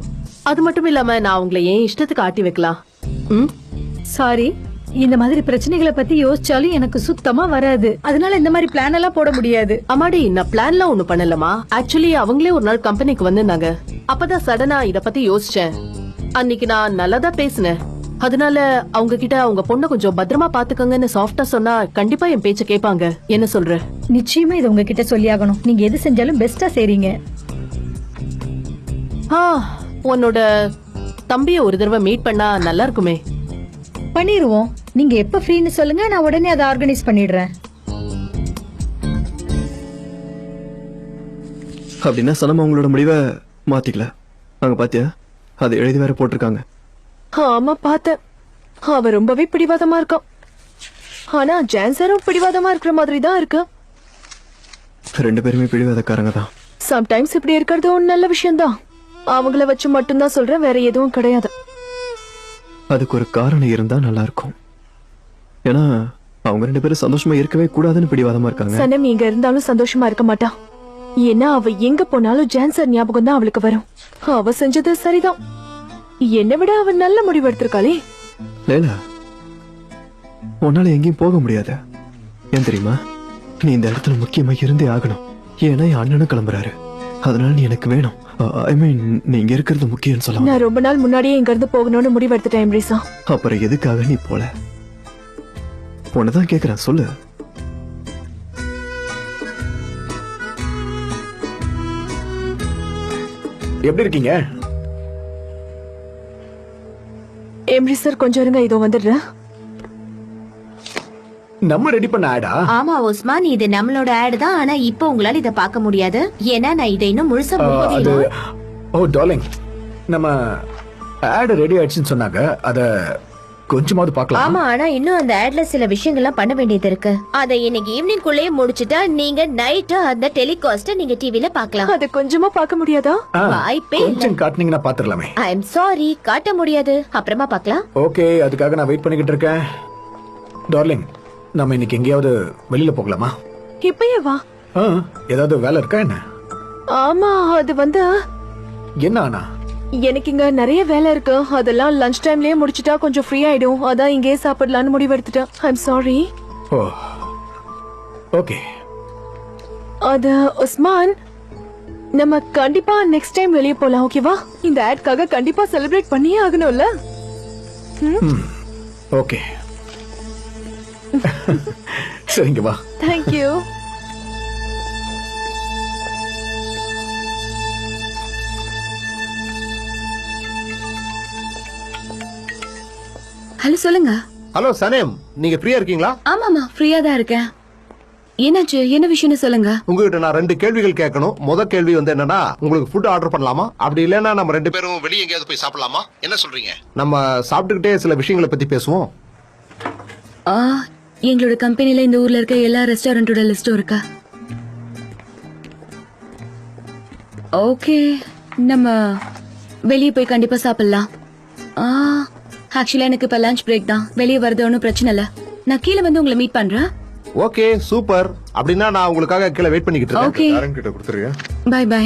அது மட்டும் இல்லாம நான் அவங்கள ஏன் இஷ்டத்துக்கு ஆட்டி வைக்கலாம். சாரி, இந்த மாதிரி பிரச்சனைகளை பத்தி யோசிச்சாலும் எனக்கு சுத்தமா வராது. அதனால இந்த மாதிரி பிளான் எல்லாம் போட முடியாது. அம்மாடி, நான் பிளான்லாம் ஒண்ணு பண்ணலமா. ஆக்சுவலி அவங்களே ஒரு நாள் கம்பெனிக்கு வந்திருந்தாங்க. அப்பதான் சடனா இத பத்தி யோசிச்சேன். அன்னைக்கு நான் நல்லதா பேசினேன். அதனால அவங்க கிட்ட அவங்க பொண்ணை கொஞ்சம் பத்திரமா பாத்துக்கங்கன்னு சாஃப்டா சொன்னா கண்டிப்பா என் பேச்ச கேட்பாங்க. என்ன சொல்ற? நிச்சயமா இது உங்ககிட்ட சொல்லியாகணும். நீங்க எது செஞ்சாலும் பெஸ்டா செய்றீங்க. உன்னோட தம்பிய ஒரு தடவை மீட் பண்ணா நல்லா இருக்குமே. பண்ணிருவோம். நீங்க எப்ப ஃப்ரீன்னு சொல்லுங்க, நான் உடனே அதை ஆர்கனைஸ் பண்ணிடுறேன். அப்படின்னா சனமா உங்களோட முடிவை மாத்திக்கல. அங்க பாத்தியா, அதை எழுதி வேற போட்டிருக்காங்க. ஆமா பார்த்தேன். அவ ரொம்பவே பிடிவாதமா இருக்கான். ஆனா ஜான்சரும் பிடிவாதமா இருக்கிற மாதிரி தான் இருக்கு. 2 பேருமே பிடிவாதக்காரங்க தான். சம்டைம்ஸ் இப்படி இருக்கிறது ஒரு நல்ல விஷயம் தான். அவங்கள வச்சு மட்டும்தான் சொல்றேன், வேற எதுவும் கிடையாது. அதுக்கு ஒரு காரணம் இருந்தா நல்லா இருக்கும். ஏன்னா அவங்க 2 பேரும் சந்தோஷமா இருக்கவே கூடாதுன்னு பிடிவாதமா இருக்காங்க. சனம் இங்க இருந்தாலும் சந்தோஷமா இருக்க மாட்டா. ஏன்னா அவ எங்க போனாலும் ஜான்சர் ஞாபகம் தான் அவளுக்கு வரும். அவ செஞ்சது சரிதான். என்னை விட அவ நல்ல முடிவு எடுத்திருக்காளே. லேலா, உன்னால எங்கேயும் போக முடியாது. ஏன் தெரியுமா? நீ இந்த இடத்துல முக்கியமா இருந்தே ஆகணும். ஏன்னா என் அண்ணனும் கிளம்புறாரு. அதனால நீ எனக்கு வேணும். ஐ மீன், நீ இங்க இருக்கிறது முக்கியம்னு சொல்ல. நான் ரொம்ப நாள் முன்னாடியே இங்க இருந்து போகணும்னு முடிவு எடுத்துட்டேன் எம்ரீசா. அப்புறம் எதுக்காக நீ போல? உன்னதான் கேக்குறேன், சொல்லு. எப்படி இருக்கீங்க? எம்ரீசர் கொஞ்சம் இருங்க, இதோ வந்துடுறேன். நம்ம ரெடி பண்ண ஆடா? ஆமா உஸ்மான், இது நம்மளோட ஆட் தான். ஆனா இப்போ உங்களால இத பார்க்க முடியாது. ஏன்னா நான் இதை இன்னும் முழுசா அது ஓ டார்லிங், நம்ம ஆட் ரெடி ஆயிடுச்சுன்னு சொன்னாங்க. அத கொஞ்சமாவது பார்க்கலாம். ஆமா, ஆனா இன்னும் அந்த ஆட்ல சில விஷயங்கள்லாம் பண்ண வேண்டியது இருக்கு. அதை இன்னைக்கு ஈவினிங் குள்ளே முடிச்சிட்டா நீங்க நைட் அந்த டெலிகாஸ்ட நீங்க டிவில பார்க்கலாம். அது கொஞ்சமா பார்க்க முடியாதா? வாய்ப்பே இல்ல. கொஞ்சம் காட்டுனீங்கன்னா பாத்துறலாமே. ஐ அம் சாரி, காட்ட முடியாது. அப்புறமா பார்க்கலாம். ஓகே, அதுக்காக நான் வெயிட் பண்ணிக்கிட்டு இருக்கேன். டார்லிங், நம்ம இன்னைக்கு எங்கேயாவது வெளியில போகலாமா? இப்பயே வா. ஏதாவது வேலை இருக்கா என்ன? ஆமா, அது வந்து என்ன ஆனா? எனக்கு இங்க நிறைய வேலை இருக்கு. அதெல்லாம் லஞ்ச் டைம்லயே முடிச்சிட்டா கொஞ்சம் ஃப்ரீ ஆயிடும். அதான் இங்கேயே சாப்பிடலாம்னு முடிவு எடுத்துட்டேன். I am sorry. Oh okay. அது உஸ்மான், நம்ம கண்டிப்பா நெக்ஸ்ட் டைம் வெளியே போலாம், ஓகேவா? இந்த ஆட்காக கண்டிப்பா செலிப்ரேட் பண்ணியே ஆகணும்ல. ஓகே. சரிங்க, வா. Thank you. ஹலோ, சொல்லுங்க. ஹலோ சனேம், நீங்க ஃப்ரீயா இருக்கீங்களா? ஆமாமா, ஃப்ரீயா தான் இருக்கேன். என்னாச்சு, என்ன விஷயம்னு சொல்லுங்க. உங்ககிட்ட நான் 2 கேள்விகள் கேட்கணும். முதல் கேள்வி வந்து என்னன்னா, உங்களுக்கு ஃபுட் ஆர்டர் பண்ணலாமா? அப்படி இல்லைன்னா நம்ம 2 பேரும் வெளியே எங்கேயாவது போய் சாப்பிடலாமா? என்ன சொல்றீங்க? நம்ம சாப்பிட்டுக்கிட்டே சில விஷயங்களை பத்தி பேசுவோம். எங்களோட கம்பெனில இந்த ஊர்ல இருக்க எல்லா ரெஸ்டாரண்டோட லிஸ்டும் இருக்கா? ஓகே, நம்ம வெளியே போய் கண்டிப்பா சாப்பிடலாம். ஆக்சுவலா எனக்கு இப்ப லஞ்ச் பிரேக் தான். வெளியே வரது ஒன்றும் பிரச்சனை இல்ல. நான் கீழே வந்து உங்களை மீட் பண்றேன். Okay, super. அப்படின்னா நான் உங்களுக்காக கீழே வெயிட் பண்ணிக்கிட்டு இருக்கேன். ஓகே, கிட்ட கொடுத்துருங்க. Bye by.